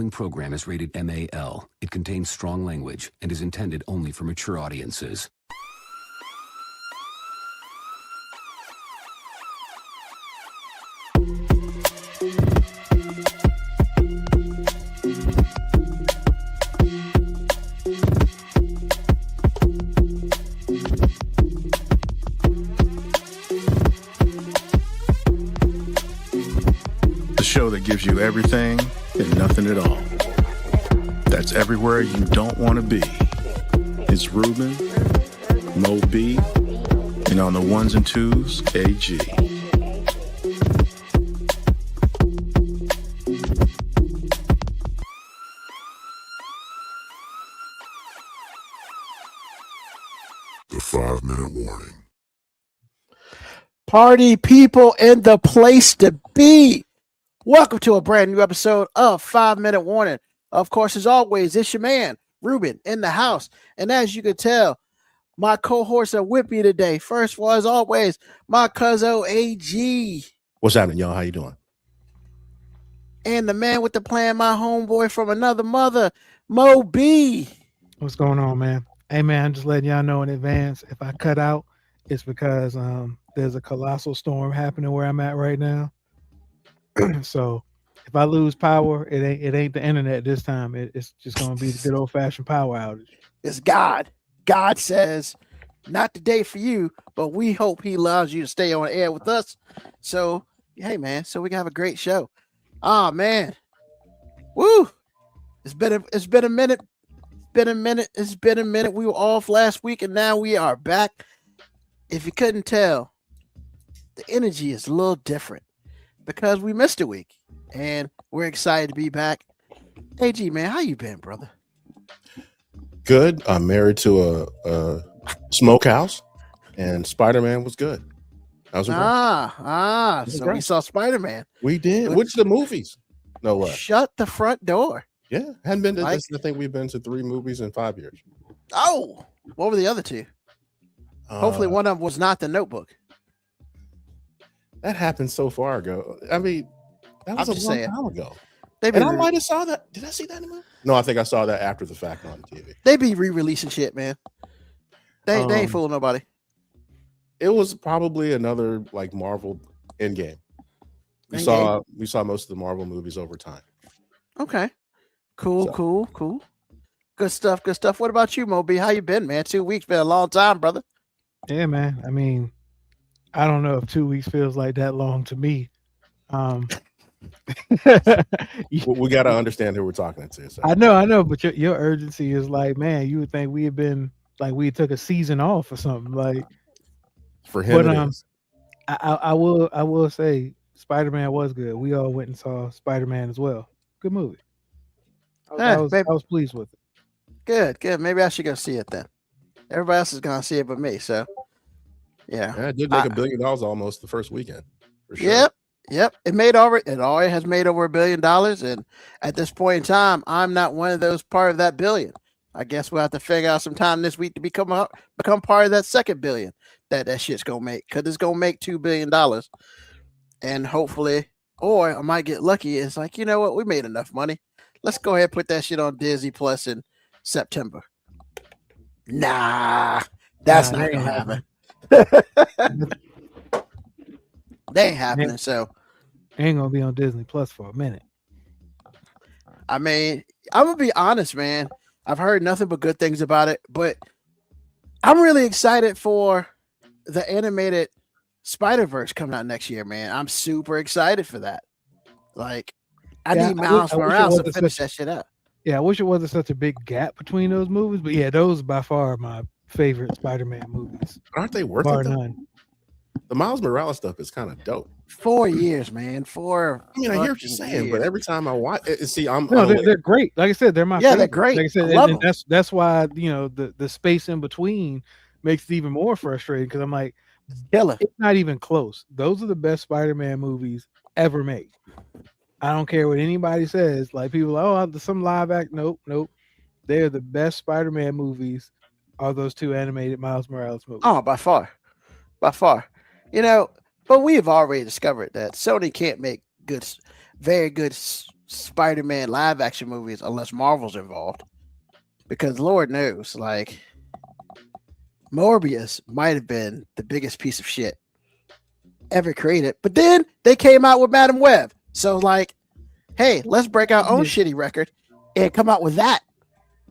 following program is rated MAL. It contains strong language and is intended only for mature audiences. Show that gives you everything and nothing at all. That's everywhere you don't want to be. It's Ruben, Mo B, and on the ones and twos, AG. The 5-minute warning. Party people in the place to be. Welcome to a brand new episode of 5-Minute Warning. Of course, as always, it's your man, Ruben, in the house. And as you can tell, my cohorts are with me today. First of all, as always, my cousin AG. What's happening, y'all? How you doing? And the man with the plan, my homeboy from another mother, Mo B. What's going on, man? Hey, man, I'm just letting y'all know in advance. If I cut out, it's because there's a colossal storm happening where I'm at right now. So if I lose power, it ain't the internet this time. It's just gonna be the good old fashioned power outage. It's God. God says, not today for you, but we hope He allows you to stay on air with us. So, hey man, so we can have a great show. Oh man, woo! It's been a minute. It's been a minute. We were off last week, and now we are back. If you couldn't tell, the energy is a little different, because we missed a week and we're excited to be back. AG, man, how you been, brother? Good. I'm married to a smokehouse, and Spider-Man was good. How's it going? So we saw Spider-Man. We did. Which the movies? No way. Shut the front door. Yeah, hadn't been to this. I think we've been to 3 movies in 5 years. Oh, what were the other 2? Hopefully one of them was not The Notebook. That happened so far ago. I mean, that was a long time ago. And I might have saw that. Did I see that in the movie? No, I think I saw that after the fact on TV. They be re-releasing shit, man. They ain't fooling nobody. It was probably another like Marvel Endgame. We saw most of the Marvel movies over time. Okay. Cool. Good stuff. What about you, Moby? How you been, man? 2 weeks been a long time, brother. Yeah, man. I mean, I don't know if 2 weeks feels like that long to me. We got to understand who we're talking to. So. I know, but your urgency is like, man, you would think we had been like we took a season off or something. Like for him, but I will say Spider-Man was good. We all went and saw Spider-Man as well. Good movie. I was pleased with it. Good. Maybe I should go see it then. Everybody else is gonna see it but me, so yeah. It did make $1 billion almost the first weekend. For sure. Yep. It already has made over $1 billion, and at this point in time, I'm not one of those part of that billion. I guess we'll have to figure out some time this week to become part of that second billion that shit's gonna make, because it's gonna make $2 billion, and hopefully, or I might get lucky. It's like, you know what, we made enough money. Let's go ahead and put that shit on Disney Plus in September. Nah, that's not gonna happen. They ain't happening. So ain't gonna be on Disney Plus for a minute. I mean, I'm gonna be honest, man. I've heard nothing but good things about it, but I'm really excited for the animated Spider-Verse coming out next year, man. I'm super excited for that. Like, I need Miles Morales to finish that shit up. Yeah, I wish it wasn't such a big gap between those movies, but yeah, those by far are my favorite Spider-Man movies. Aren't they worth bar it? None. The Miles Morales stuff is kind of dope. 4 years, man. I hear what you're saying, but every time I watch it, they're great. Like I said, they're my favorite. They're great. Like I said, and that's why, you know, the space in between makes it even more frustrating, because I'm like, it's not even close. Those are the best Spider-Man movies ever made. I don't care what anybody says. Like, people are like, some live act. Nope. They're the best Spider-Man movies, are those 2 animated Miles Morales movies. Oh, by far. You know, but we have already discovered that Sony can't make very good Spider-Man live action movies unless Marvel's involved. Because Lord knows, like Morbius might have been the biggest piece of shit ever created. But then they came out with Madam Web. So like, hey, let's break our own shitty record and come out with that.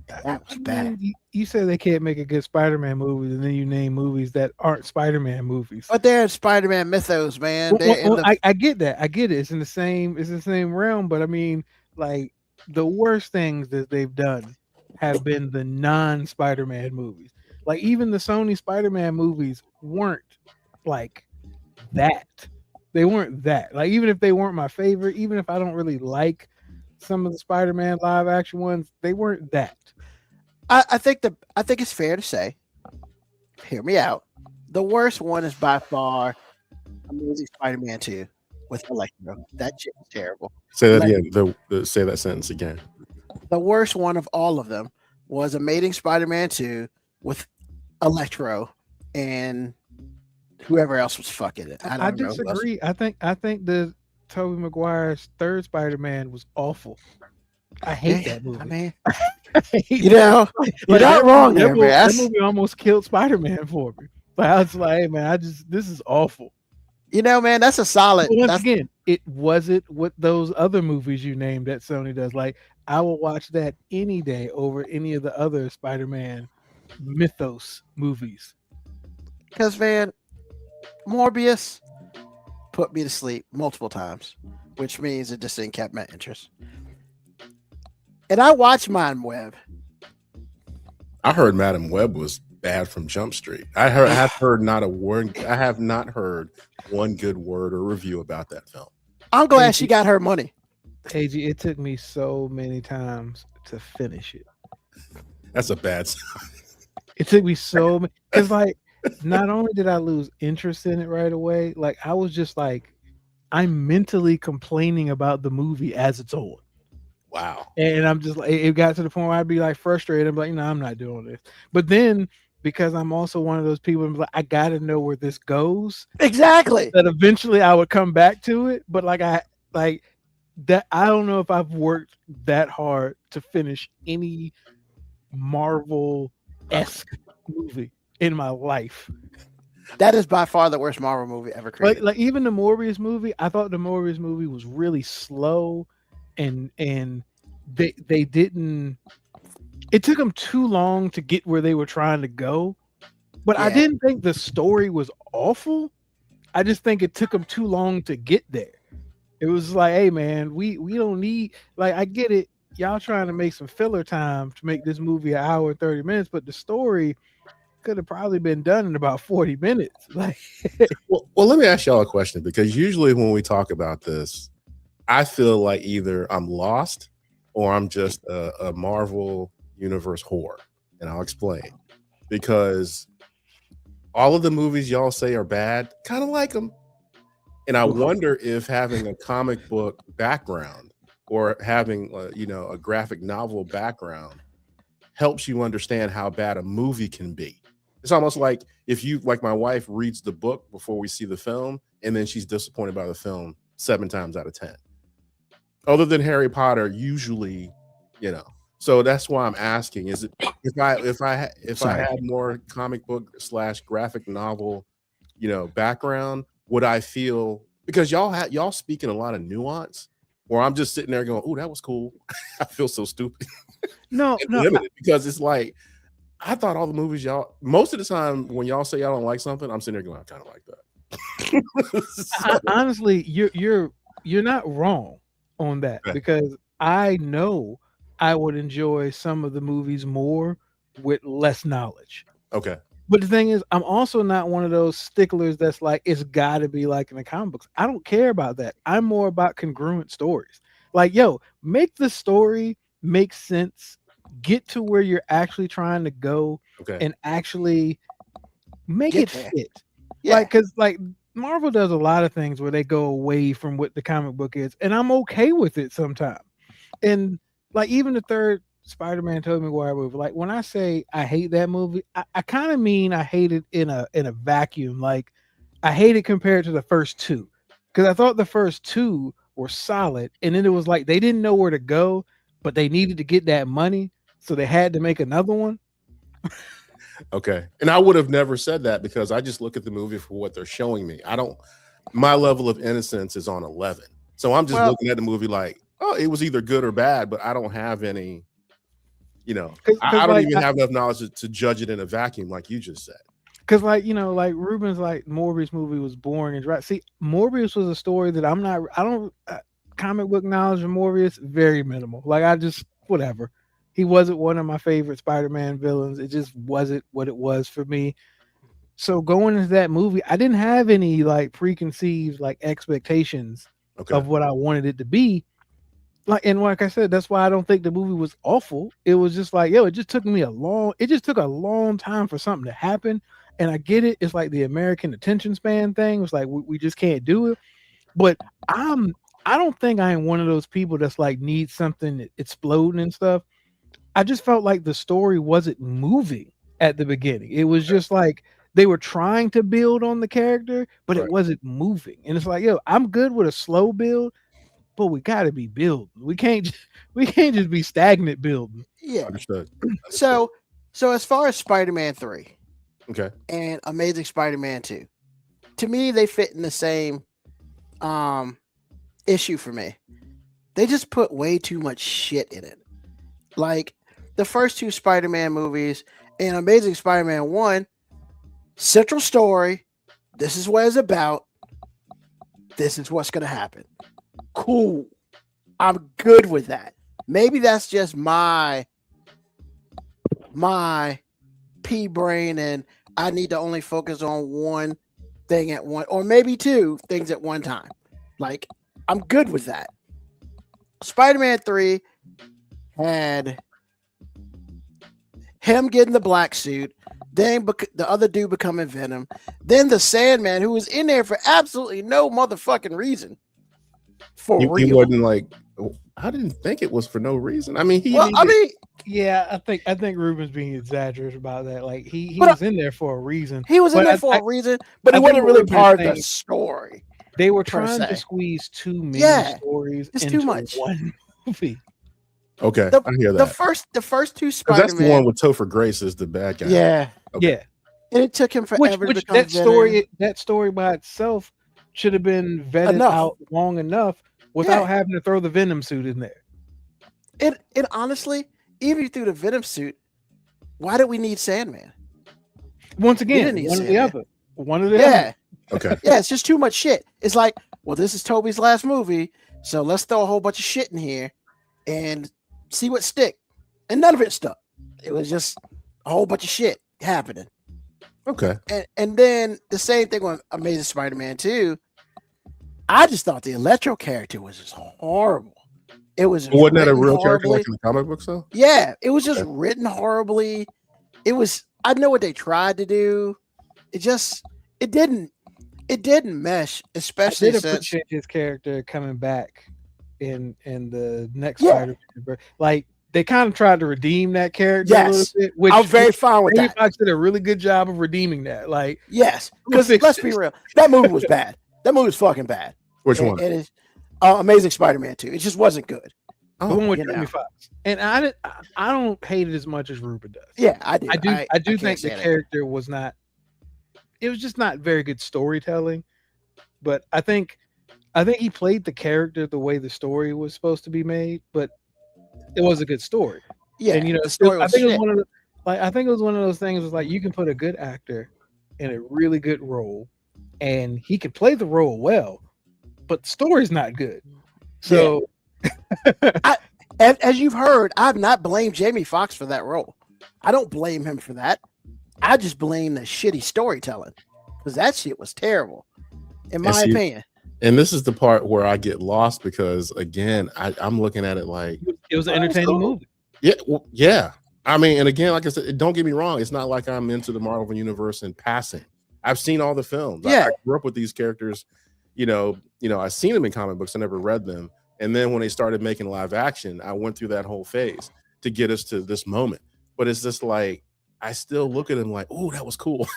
That was bad. You said they can't make a good Spider-Man movie, and then you name movies that aren't Spider-Man movies. But they're in Spider-Man mythos, man. I get that. I get it. It's in the same realm. But I mean, like the worst things that they've done have been the non-Spider-Man movies. Like even the Sony Spider-Man movies weren't like that. They weren't that. Like even if they weren't my favorite, even if I don't really like some of the Spider-Man live action ones, they weren't that. I think it's fair to say, hear me out. The worst one is by far Amazing Spider-Man 2 with Electro. That shit was terrible. Say that again. Say that sentence again. The worst one of all of them was Amazing Spider-Man 2 with Electro and whoever else was fucking it. I disagree. I think the Tobey Maguire's third Spider-Man was awful. I hate that movie. I mean, you're not wrong there, man. That movie almost killed Spider-Man for me. But I was like, hey, man, this is awful. You know, man, that's a solid. Again, it wasn't what those other movies you named that Sony does. Like, I will watch that any day over any of the other Spider-Man mythos movies. Because, man, Morbius put me to sleep multiple times, which means it just didn't keep my interest. And I watched Madam Web. I heard Madam Web was bad from Jump Street. I have heard not a word. I have not heard one good word or review about that film. I'm glad she got her money. KG, it took me so many times to finish it. That's a bad sign. It took me so many. It's like, not only did I lose interest in it right away, like I was just like, I'm mentally complaining about the movie as it's on. Wow. And I'm just like, it got to the point where I'd be like frustrated. I'm like, no, I'm not doing this. But then because I'm also one of those people, I'm like, I gotta know where this goes. Exactly. That eventually I would come back to it. But I don't know if I've worked that hard to finish any Marvel-esque movie in my life. That is by far the worst Marvel movie ever created. Like even the Morbius movie, I thought the Morbius movie was really slow, and they didn't. It took them too long to get where they were trying to go, but I didn't think the story was awful. I just think it took them too long to get there. It was like, hey man, we don't need, like, I get it. Y'all trying to make some filler time to make this movie an hour and 30 minutes, but the story could have probably been done in about 40 minutes. Like, well, let me ask y'all a question, because usually when we talk about this, I feel like either I'm lost or I'm just a Marvel Universe whore, and I'll explain. Because all of the movies y'all say are bad, kind of like them, and I wonder if having a comic book background or having a graphic novel background helps you understand how bad a movie can be. It's almost like if you, like my wife, reads the book before we see the film, and then she's disappointed by the film 7 times out of 10. Other than Harry Potter, usually, So that's why I'm asking: is it if I had more comic book / graphic novel, background, would I feel, because y'all speak in a lot of nuance, or I'm just sitting there going, "Oh, that was cool." I feel so stupid. No, because it's like, I thought all the movies most of the time when y'all say y'all don't like something, I'm sitting there going, I kind of like that. Honestly, you're not wrong on that, because I know I would enjoy some of the movies more with less knowledge. Okay. But the thing is, I'm also not one of those sticklers that's like, it's got to be like in the comic books. I don't care about that. I'm more about congruent stories. Like, make the story make sense, get to where you're actually trying to go, and actually make it fit. Yeah. Because Marvel does a lot of things where they go away from what the comic book is, and I'm okay with it sometimes. And even the third Spider-Man Tobey Maguire movie, when I say I hate that movie, I kind of mean I hate it in a vacuum. Like, I hate it compared to the first two, because I thought the first two were solid, and then it was like they didn't know where to go, but they needed to get that money, so they had to make another one. Okay. And I would have never said that because I just look at the movie for what they're showing me. My level of innocence is on 11. So I'm just looking at the movie like, oh, it was either good or bad, but I don't have any, I don't even have enough knowledge to judge it in a vacuum, like you just said. Because, like, Ruben's like, Morbius movie was boring and dry. See, Morbius was a story that comic book knowledge of Morbius, very minimal. Like, whatever. He wasn't one of my favorite Spider-Man villains. It just wasn't what it was for me. So going into that movie, I didn't have any like preconceived like expectations of what I wanted it to be. Like I said, that's why I don't think the movie was awful. It was just like, it just took a long time for something to happen. And I get it. It's like the American attention span thing. It's like we just can't do it. But I don't think I am one of those people that's like needs something exploding and stuff. I just felt like the story wasn't moving at the beginning. It was just like they were trying to build on the character, but it wasn't moving. And it's like, I'm good with a slow build, but we got to be building. We can't just be stagnant building. Yeah. Understood. So as far as Spider-Man 3, okay, and Amazing Spider-Man 2, to me they fit in the same issue for me. They just put way too much shit in it. Like the first two Spider-Man movies and Amazing Spider-Man 1, central story, this is what it's about, this is what's gonna happen. Cool. I'm good with that. Maybe that's just my pea brain and I need to only focus on one thing at one, or maybe two things at one time. Like, I'm good with that. Spider-Man 3 had him getting the black suit, then the other dude becoming Venom, then the Sandman, who was in there for absolutely no motherfucking reason. He wasn't like, I didn't think it was for no reason. I mean, yeah, I think Ruben's being exaggerated about that. Like he was in there for a reason. He was in there for a reason, but he wasn't really part of the story. They were trying to squeeze too many stories into too much. one movie. Okay, I hear that. The first two Spider-Man. That's the one with Topher Grace as the bad guy. Yeah, okay. Yeah. And it took him forever to become that story by itself should have been vetted out long enough without having to throw the Venom suit in there. And honestly, even if you threw the Venom suit, why did we need Sandman? Once again, one or the other. One or the other. Okay. Yeah, it's just too much shit. It's like, well, this is Toby's last movie, so let's throw a whole bunch of shit in here and see what stick. And none of it stuck. It was just a whole bunch of shit happening. Okay. And then the same thing with Amazing Spider-Man 2. I just thought the Electro character was just horrible. It was wasn't that a real character like in the comic books though? Yeah, it was just written horribly. It was, I know what they tried to do. It didn't mesh, especially since appreciate his character coming back in the next Spider-Man. Like they kind of tried to redeem that character a little bit, which I'm very fine with that. Fox did a really good job of redeeming that. Like, yes, because let's be real, that movie was bad. That movie was fucking bad. Which one? It is Amazing Spider-Man 2. It just wasn't good. The one with Jamie Foxx. And I don't hate it as much as Ruben does. Yeah, I do. I do think the character was not. It was just not very good storytelling. But I think he played the character the way the story was supposed to be made. But it was a good story. Yeah, and the story was it was one of the, I think it was one of those things. Was like you can put a good actor in a really good role, and he can play the role well, but the story's not good. So, as you've heard, I've not blamed Jamie Foxx for that role. I don't blame him for that. I just blame the shitty storytelling because that shit was terrible, in my opinion. And this is the part where I get lost because, again, I'm looking at it like it was an entertaining movie. Yeah, well, yeah. I mean, and again, like I said, don't get me wrong. It's not like I'm into the Marvel Universe in passing. I've seen all the films. Yeah. I grew up with these characters. You know, I've seen them in comic books. I never read them. And then when they started making live action, I went through that whole phase to get us to this moment. But it's just like, I still look at them like, oh, that was cool.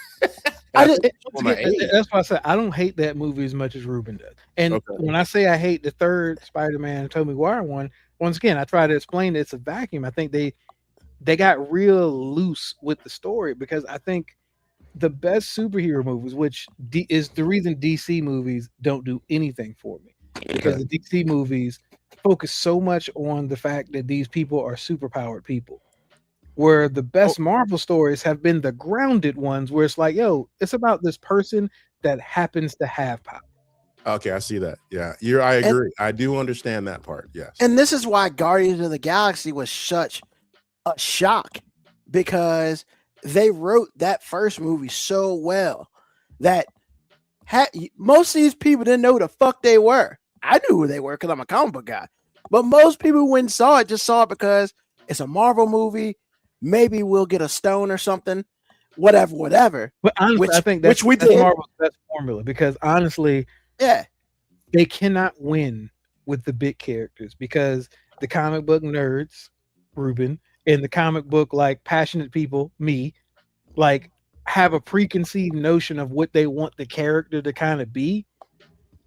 I did. For my age. That's why I said I don't hate that movie as much as Ruben does. And Okay. when I say I hate the third Spider-Man Tobey Maguire one, once again, I try to explain it's a vacuum. I think they got real loose with the story because I think the best superhero movies, which is the reason DC movies don't do anything for me, because the DC movies focus so much on the fact that these people are superpowered people. Where the best Marvel stories have been the grounded ones, where it's like, yo, it's about this person that happens to have power. Okay, I see that. Yeah, I agree. I do understand that part. Yes. And this is why Guardians of the Galaxy was such a shock, because they wrote that first movie so well that most of these people didn't know who the fuck they were. I knew who they were because I'm a comic book guy, but most people who went and saw it just saw it because it's a Marvel movie. Maybe we'll get a stone or something, whatever. But honestly, I think that's Marvel's best formula, because honestly, yeah, they cannot win with the big characters, because the comic book nerds, Ruben, and the comic book like passionate people, me, like have a preconceived notion of what they want the character to kind of be.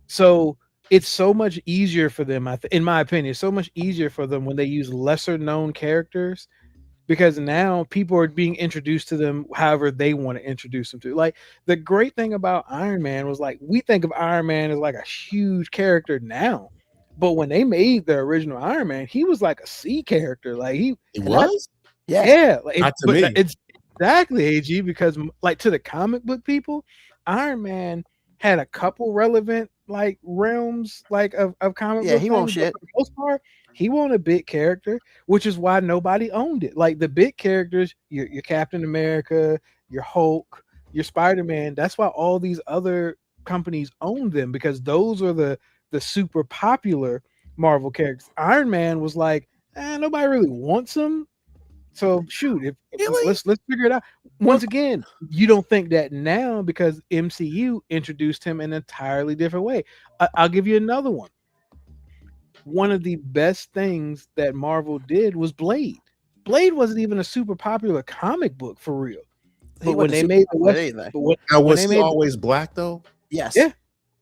So it's so much easier for them, in my opinion, so much easier for them when they use lesser known characters, because now people are being introduced to them however they want to introduce them to. Like the great thing about Iron Man was like, we think of Iron Man as like a huge character now, but when they made the original Iron Man, he was like a C character. Like he was, yeah. Like, not to me. It's exactly AG, because like to the comic book people, Iron Man had a couple relevant like realms like of comic book. He won't shit. For the most part, he wasn't a big character, which is why nobody owned it. Like the big characters, your Captain America, your Hulk, your Spider-Man. That's why all these other companies owned them, because those are the super popular Marvel characters. Iron Man was like, nobody really wants him. So shoot, let's figure it out. Once again, you don't think that now because MCU introduced him in an entirely different way. I'll give you another one. One of the best things that Marvel did was Blade. Blade wasn't even a super popular comic book for real. But when they made was he always black though? Yes. Yeah.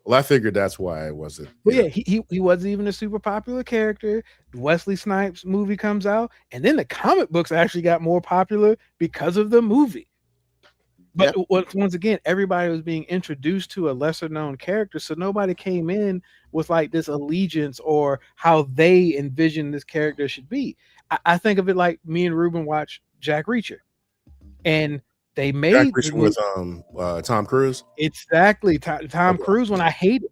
Well, I figured that's why it wasn't. But yeah, he wasn't even a super popular character. Wesley Snipes movie comes out, and then the comic books actually got more popular because of the movie. But once again, everybody was being introduced to a lesser known character, so nobody came in with like this allegiance or how they envision this character should be. I think of it like me and Ruben watched Jack Reacher, and they made Jack Reacher with Tom Cruise. Exactly, Tom Cruise. When I hate it,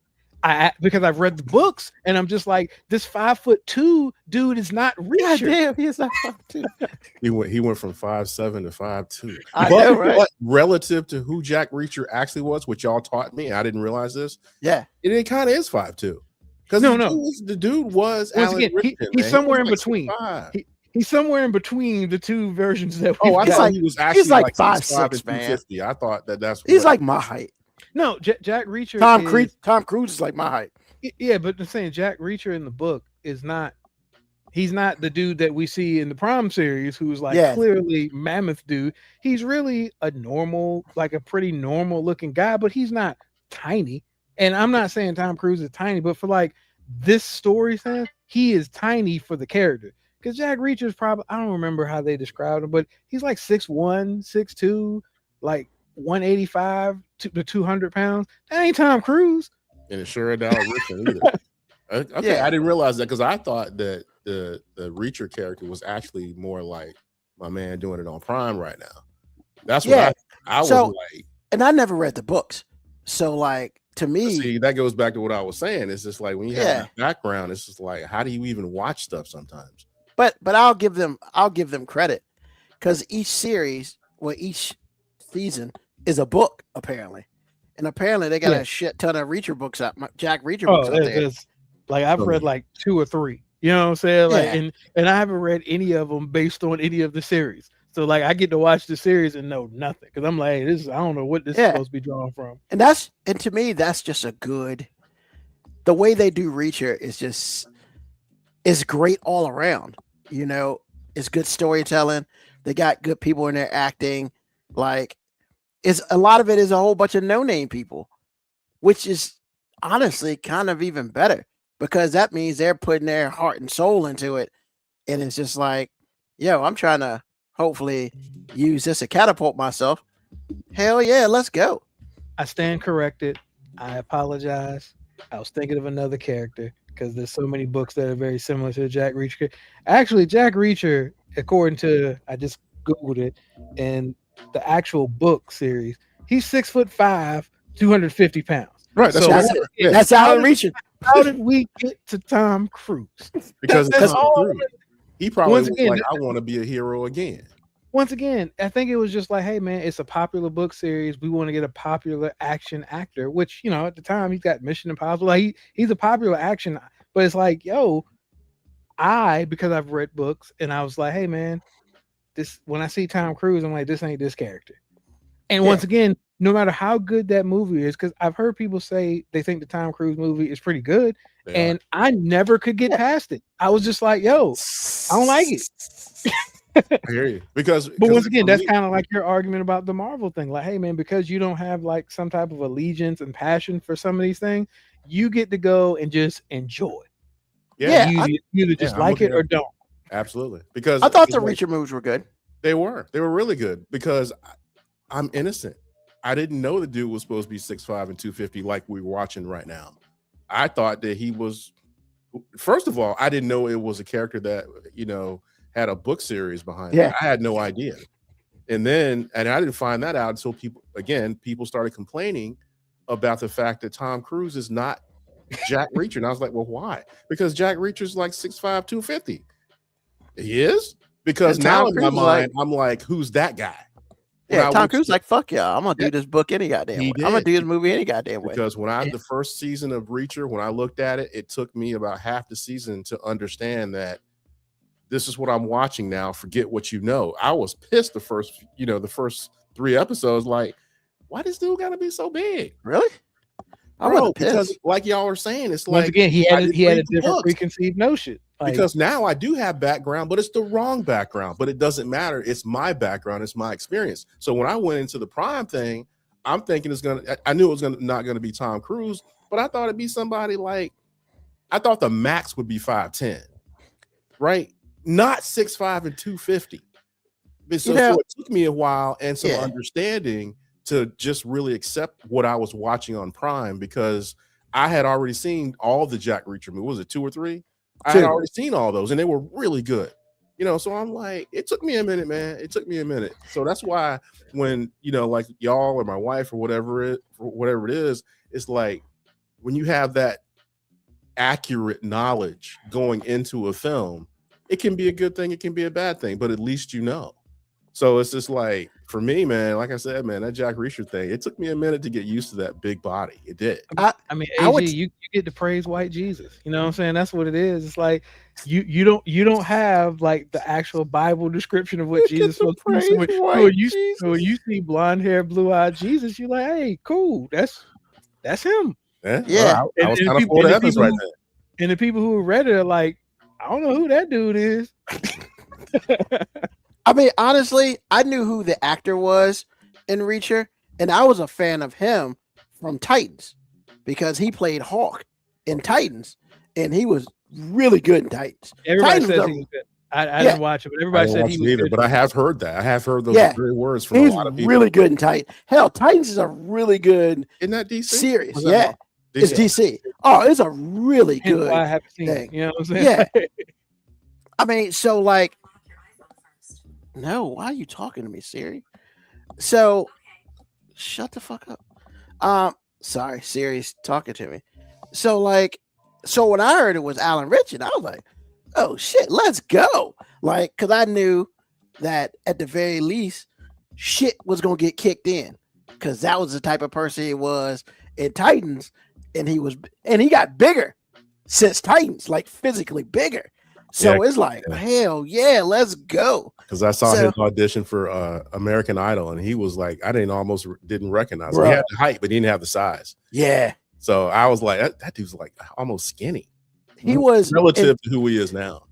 because I've read the books, and I'm just like, this 5'2" dude is not Reacher. Damn, he's not 5'2". He went from 5'7" to 5'2". I know, right? But relative to who Jack Reacher actually was, which y'all taught me, I didn't realize this. Yeah, it kind of is 5'2". Because the dude was once Alan again, Richardson, he's somewhere in like between. He's somewhere in between the two versions that. I thought he was actually like 5'6", man. I thought that's. He's like my height. No, Jack Reacher. Tom Cruise is like my height. Yeah, but I'm saying Jack Reacher in the book is not. He's not the dude that we see in the Prom series, who's like clearly mammoth dude. He's really a normal, like a pretty normal looking guy, but he's not tiny. And I'm not saying Tom Cruise is tiny, but for like this story sense, he is tiny for the character. Because Jack Reacher is probably, I don't remember how they described him, but he's like 6'1", 6'2", like 185 to 200 pounds. That ain't Tom Cruise. And it sure ain't Alan Richardson either. Okay, I didn't realize that, because I thought that the Reacher character was actually more like my man doing it on Prime right now. That's what I was like. And I never read the books. So like, to me, see, that goes back to what I was saying. It's just like when you have that background, it's just like, how do you even watch stuff sometimes? But I'll give them credit, because each series, each season is a book apparently, and apparently they got a shit ton of Reacher books out, Jack Reacher books out there. Like I've read like 2 or 3. You know what I'm saying? Like, and I haven't read any of them based on any of the series. So like I get to watch the series and know nothing, because I'm like, I don't know what this is supposed to be drawn from. And to me, that's just the way they do Reacher is great all around. You know, it's good storytelling. They got good people in there acting. Like, is a lot of it is a whole bunch of no-name people, which is honestly kind of even better because that means they're putting their heart and soul into it. And it's just like, yo, I'm trying to hopefully use this to catapult myself. Hell yeah, let's go. I stand corrected. I apologize. I was thinking of another character because there's so many books that are very similar to the Jack Reacher. Actually, Jack Reacher, according to I just Googled it, and the actual book series, he's 6'5", 250 pounds. Right. That's So what I That's, said. Yeah. that's Alan Reacher. how did we get to Tom Cruise? Because That's it's Tom all. Cruise. He probably Once was again, like, I want to be a hero again. Once again, I think it was just like, hey man, it's a popular book series. We want to get a popular action actor, which at the time he's got Mission Impossible. Like he's a popular action, but it's like, yo, because I've read books and I was like, hey man, this when I see Tom Cruise, I'm like, this ain't this character. And once again, no matter how good that movie is, because I've heard people say they think the Tom Cruise movie is pretty good, and I never could get past it. I was just like, yo, I don't like it. I hear you. But Once again, that's kind of like your argument about the Marvel thing. Like, hey man, because you don't have like some type of allegiance and passion for some of these things, you get to go and just enjoy. Yeah, you either just I'm like with it you. or don't. Absolutely. Because I thought the like, Reacher moves were good. they were really good because I'm innocent. I didn't know the dude was supposed to be 6'5" and 250 like we're watching right now. I thought that he was, first of all, I didn't know it was a character that, had a book series behind it. I had no idea. And I didn't find that out until people started complaining about the fact that Tom Cruise is not Jack Reacher. And I was like, well, why? Because Jack Reacher's like 6'5", 250. He is? Because And now Tom in my Cruise mind, I'm like, who's that guy? Yeah, Tom Cruise like, fuck y'all. I'm gonna do this book any goddamn way. I'm gonna do this movie any goddamn way. Because the first season of Reacher, when I looked at it, it took me about half the season to understand that this is what I'm watching now. Forget what you know. I was pissed the first 3 episodes. Like, why this dude gotta be so big? Really? I Bro, wasn't because pissed. like y'all were saying, it's Once like again, he had a different books. preconceived notion. Like, Because now I do have background, but it's the wrong background. But it doesn't matter. It's my background. It's my experience. So when I went into the Prime thing, I'm thinking I knew it was not gonna be Tom Cruise, but I thought it'd be somebody like, I thought the max would be 5'10", right? Not 6'5" and 250. So it took me a while and some understanding to just really accept what I was watching on Prime, because I had already seen all the Jack Reacher movies. Was it 2 or 3? I had already seen all those and they were really good. So I'm like, it took me a minute, man. It took me a minute. So that's why when, like y'all or my wife or whatever it is, it's like when you have that accurate knowledge going into a film, it can be a good thing, it can be a bad thing, but at least So it's just like, for me, man, like I said, man, that Jack Reacher thing, it took me a minute to get used to that big body. It did. I mean, AG, you get to praise white Jesus. You know what I'm saying? That's what it is. It's like you don't have like the actual Bible description of what Jesus was. So when you see blonde hair, blue eyed Jesus, you're like, hey, cool. That's him. Yeah. I was kind of for the Evans right there. And the people who read it are like, I don't know who that dude is. I mean, honestly, I knew who the actor was in Reacher, and I was a fan of him from Titans because he played Hawk in Titans, and he was really good in Titans. Everybody says he was good. I didn't watch it, but everybody said he was either. good. But I have heard that. I have heard those very words from a lot of people. Really good in Titans. Hell, Titans is a really good Isn't that DC? series. Yeah. It's DC. Oh, it's a really good I haven't seen thing. it. You know what I'm saying? Yeah. I mean, so like, no, why are you talking to me, Siri? So shut the fuck up. Sorry, Siri's talking to me. So when I heard it was Alan Richard, I was like, oh shit, let's go. Like, cause I knew that at the very least, shit was gonna get kicked in. Cause that was the type of person he was in Titans, and he got bigger since Titans, like physically bigger. So it's like, hell yeah, let's go. Because I saw his audition for American Idol, and he was like, I didn't recognize him. He had the height, but he didn't have the size. Yeah. So I was like, that dude's like almost skinny. He was relative to who he is now.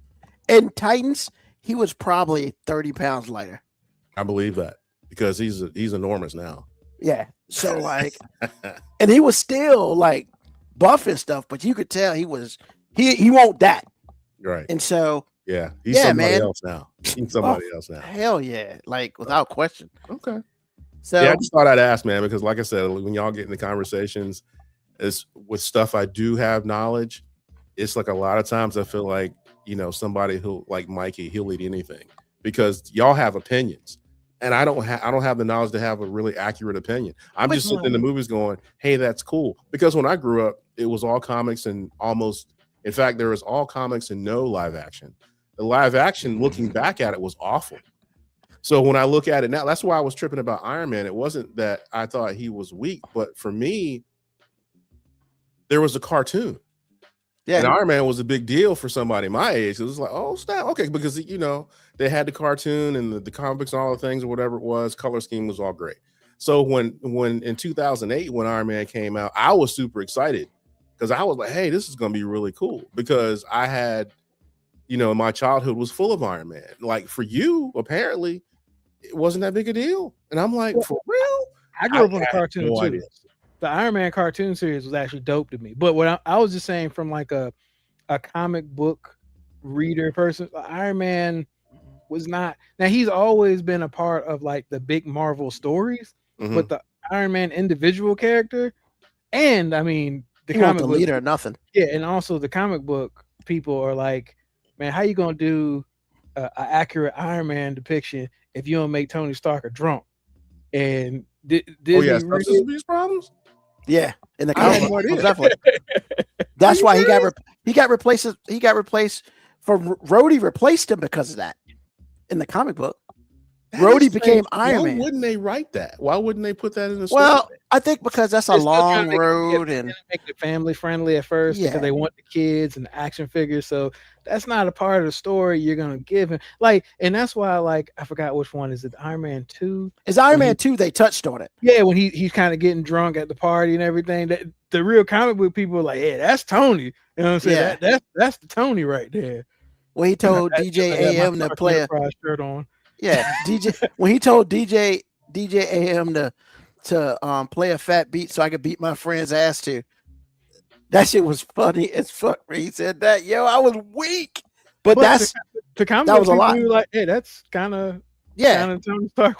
In Titans, he was probably 30 pounds lighter. I believe that because he's enormous now. Yeah. So like, and he was still like buff and stuff, but you could tell he won't that. Right. And so Yeah. He's Yeah, somebody man. else now. He's somebody else now. hell yeah, like without question. Okay. So Yeah, I just thought I'd ask, man, because like I said, when y'all get into conversations, it's with stuff I do have knowledge. It's like a lot of times I feel like, somebody who like Mikey, he'll eat anything because y'all have opinions. And I don't have the knowledge to have a really accurate opinion. I'm just sitting in the movies going, hey, that's cool. Because when I grew up, it was all comics and in fact, there was all comics and no live action. The live action, looking back at it, was awful. So when I look at it now, that's why I was tripping about Iron Man. It wasn't that I thought he was weak, but for me, there was a cartoon. yeah, And Iron Man was a big deal for somebody my age. It was like, oh, snap. Okay, because, they had the cartoon and the comics and all the things or whatever it was. Color scheme was all great. So when in 2008, when Iron Man came out, I was super excited because I was like, hey, this is going to be really cool because I had, my childhood was full of Iron Man. Like for you, apparently, it wasn't that big a deal. And I'm like, for real? I grew up on the had cartoon no too. idea. The Iron Man cartoon series was actually dope to me. But what I was just saying from like a comic book reader person, Iron Man was not. Now he's always been a part of like the big Marvel stories, Mhm. but the Iron Man individual character, and I mean the he wasn't comic the book, leader or nothing. yeah, and also the comic book people are like, man, how you gonna do an accurate Iron Man depiction if you don't make Tony Stark a drunk? And Oh, yeah, Disney substance abuse problems? Yeah, in the I had comic no book, idea. definitely. That's why he got replaced. He got replaced from Rhodey. Replaced him because of that. In the comic book, That Rhodey is became strange. Iron Why Man. wouldn't they write that? Why wouldn't they put that in the story? Well, I think because that's a They're still trying long to make it- road, yeah, and make it family friendly at first Yeah. because they want the kids and the action figures. So that's not a part of the story you're gonna give him. Like, and that's why, like, I forgot which one is it, Iron Man 2? it's Iron When Man 2. They touched on it. Yeah, when he's kind of getting drunk at the party and everything. That the real comic book people are like, yeah, that's Tony. You know what I'm saying? Yeah. That's the Tony right there. When he told I DJ got my AM to Stark play a Enterprise shirt on. yeah DJ when he told DJ AM to play a fat beat so I could beat my friend's ass too. That shit was funny as fuck when he said that. Yo, I was weak, but that's the comic that book was a people lot. were like, hey, that's kind of yeah. Tony Stark.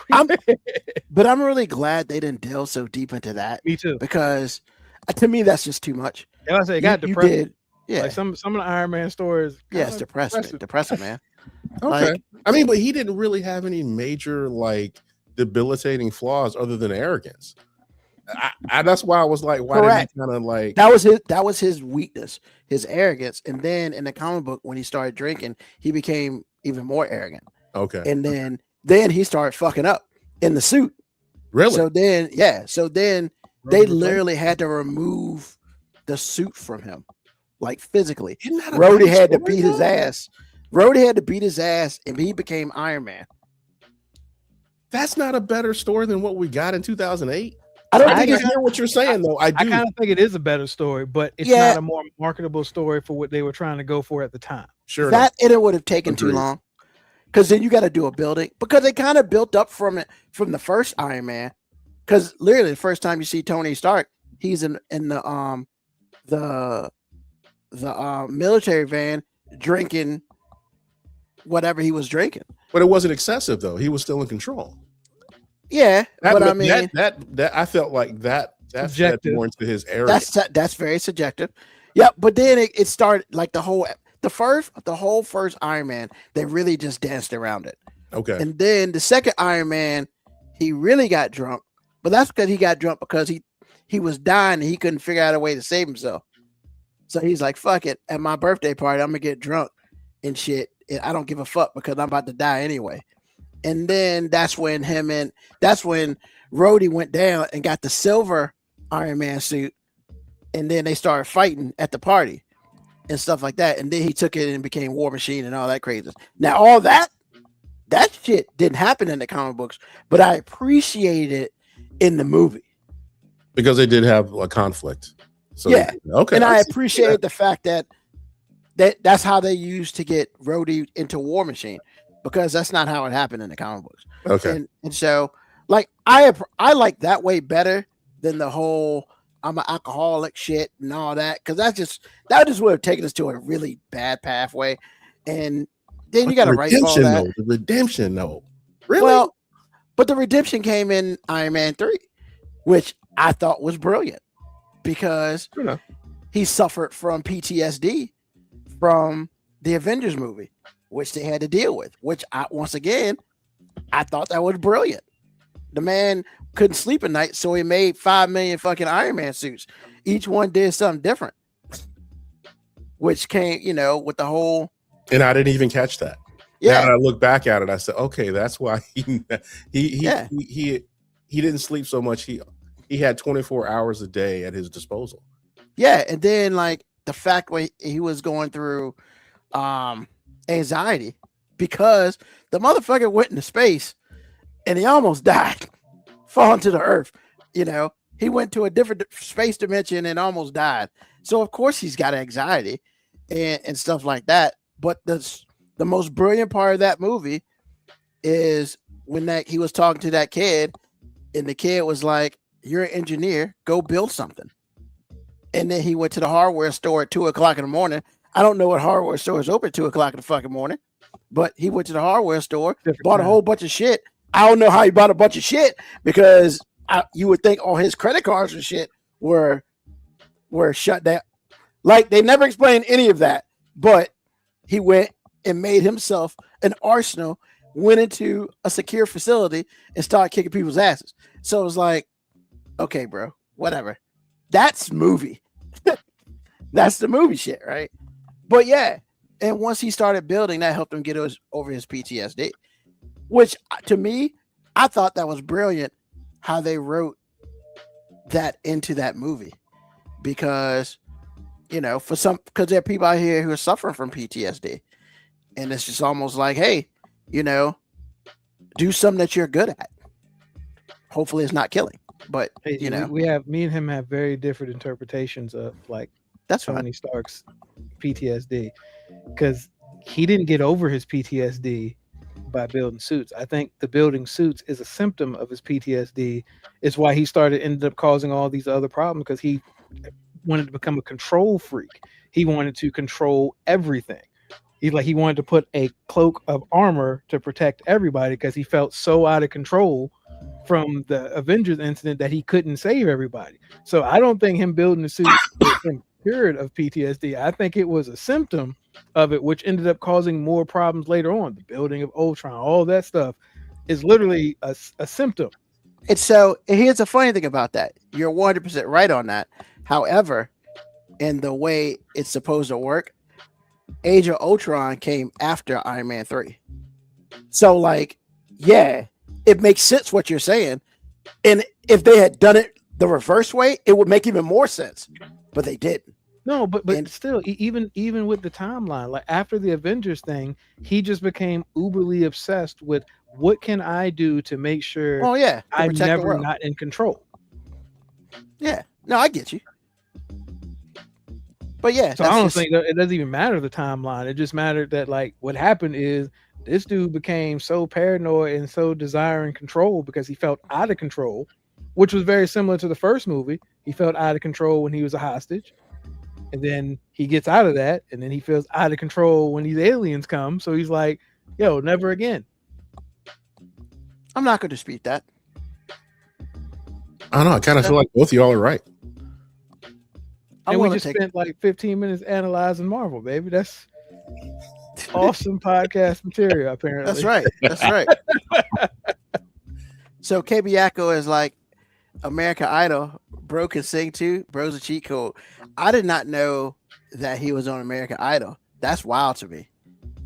But I'm really glad they didn't delve so deep into that Me too. because to me that's just too much. Yeah, I say it got You depressing. did, yeah, Like some of the Iron Man stories. yeah, it's kinda depressing, man. Okay. Like, I mean, but he didn't really have any major like debilitating flaws other than arrogance. I that's why I was like, why Correct. did he kind of like that was his weakness, his arrogance. And then in the comic book, when he started drinking, he became even more arrogant. okay. And then he started fucking up in the suit. Really? So then they literally had to remove the suit from him, like physically. Isn't that a Rhodey better had to story, beat his though? ass. Rhodey had to beat his ass, and he became Iron Man. That's not a better story than what we got in 2008. I don't I think can it's hear what you're saying, though. I I do. kind of think it is a better story, but it's Yeah. not a more marketable story for what they were trying to go for at the time. Sure. that, and it would have taken too Agreed. long. Because then you got to do a building, because they kind of built up from the first Iron Man. Because literally the first time you see Tony Stark, he's in the military van drinking whatever he was drinking. But it wasn't excessive, though. He was still in control. Yeah, but I mean that I felt like that fed Subjective. more into his arrogance. that's very subjective. Yeah, but then it started like the whole first Iron Man, they really just danced around it. Okay. And then the second Iron Man, he really got drunk, but that's because he got drunk because he was dying and he couldn't figure out a way to save himself. So he's like, fuck it. At my birthday party, I'm gonna get drunk and shit. And I don't give a fuck because I'm about to die anyway. And then that's when Rhodey went down and got the silver Iron Man suit. And then they started fighting at the party and stuff like that. And then he took it and became War Machine and all that crazy. Now, all that shit didn't happen in the comic books, but I appreciated it in the movie. Because they did have a conflict. So Yeah. okay. And I see. appreciated the fact that's how they used to get Rhodey into War Machine, because that's not how it happened in the comic books. Okay. And so Like I like that way better than the whole I'm an alcoholic shit and all that, because that just would have taken us to a really bad pathway. And then you got to write for all redemption, that. though. The redemption, though. Really? Well, but the redemption came in Iron Man 3, which I thought was brilliant because You know. he suffered from PTSD from the Avengers movie, which they had to deal with, which once again, I thought that was brilliant. The man couldn't sleep at night, so he made 5 million fucking Iron Man suits. Each one did something different, which came, with the whole. And I didn't even catch that. Yeah. Now that I look back at it, I said, okay, that's why he didn't sleep so much. He had 24 hours a day at his disposal. Yeah, and then like the fact when he was going through anxiety because the motherfucker went into space and he almost died, falling to the earth. He went to a different space dimension and almost died. So of course he's got anxiety and stuff like that. But the most brilliant part of that movie is when he was talking to that kid, and the kid was like, "You're an engineer, go build something." And then he went to the hardware store at 2:00 in the morning. I don't know what hardware store is open at 2:00 in the fucking morning, but he went to the hardware store, bought a whole bunch of shit. I don't know how he bought a bunch of shit because you would think all his credit cards and shit were shut down. Like they never explained any of that, but he went and made himself an arsenal, went into a secure facility and started kicking people's asses. So it was like, okay, bro, whatever. That's movie. That's the movie shit, right? But yeah, and once he started building, that helped him get over his PTSD, which to me, I thought that was brilliant how they wrote that into that movie because, because there are people out here who are suffering from PTSD. And it's just almost like, hey, do something that you're good at. Hopefully it's not killing, but me and him have very different interpretations of like that's Tony Stark's PTSD because he didn't get over his PTSD by building suits. I think the building suits is a symptom of his PTSD. It's why he ended up causing all these other problems because he wanted to become a control freak. He wanted to control everything. He wanted to put a cloak of armor to protect everybody because he felt so out of control from the Avengers incident that he couldn't save everybody. So I don't think him building the suit was him cured of PTSD. I think it was a symptom of it, which ended up causing more problems later on. The building of Ultron, all that stuff is literally a symptom. And so here's the funny thing about that. You're 100% right on that. However, in the way it's supposed to work, Age of Ultron came after Iron Man 3. So like, yeah, it makes sense what you're saying. And if they had done it the reverse way, it would make even more sense. But they didn't. No, but still, even with the timeline, like after the Avengers thing, he just became uberly obsessed with what can I do to make sure I'm never not in control. Yeah. No, I get you. But yeah, so I don't think it doesn't even matter the timeline. It just mattered that like what happened is this dude became so paranoid and so desiring control because he felt out of control, which was very similar to the first movie. He felt out of control when he was a hostage, and then he gets out of that, and then he feels out of control when these aliens come. So he's like, "Yo, never again." I'm not going to dispute that. I don't know. I kind of feel like both of y'all are right. And we just spent like 15 minutes analyzing Marvel, baby. That's awesome podcast material, apparently. That's right. That's right. So KB Yakko is like American Idol. Bro can sing too. Bro's a cheat code. I did not know that he was on American Idol. That's wild to me.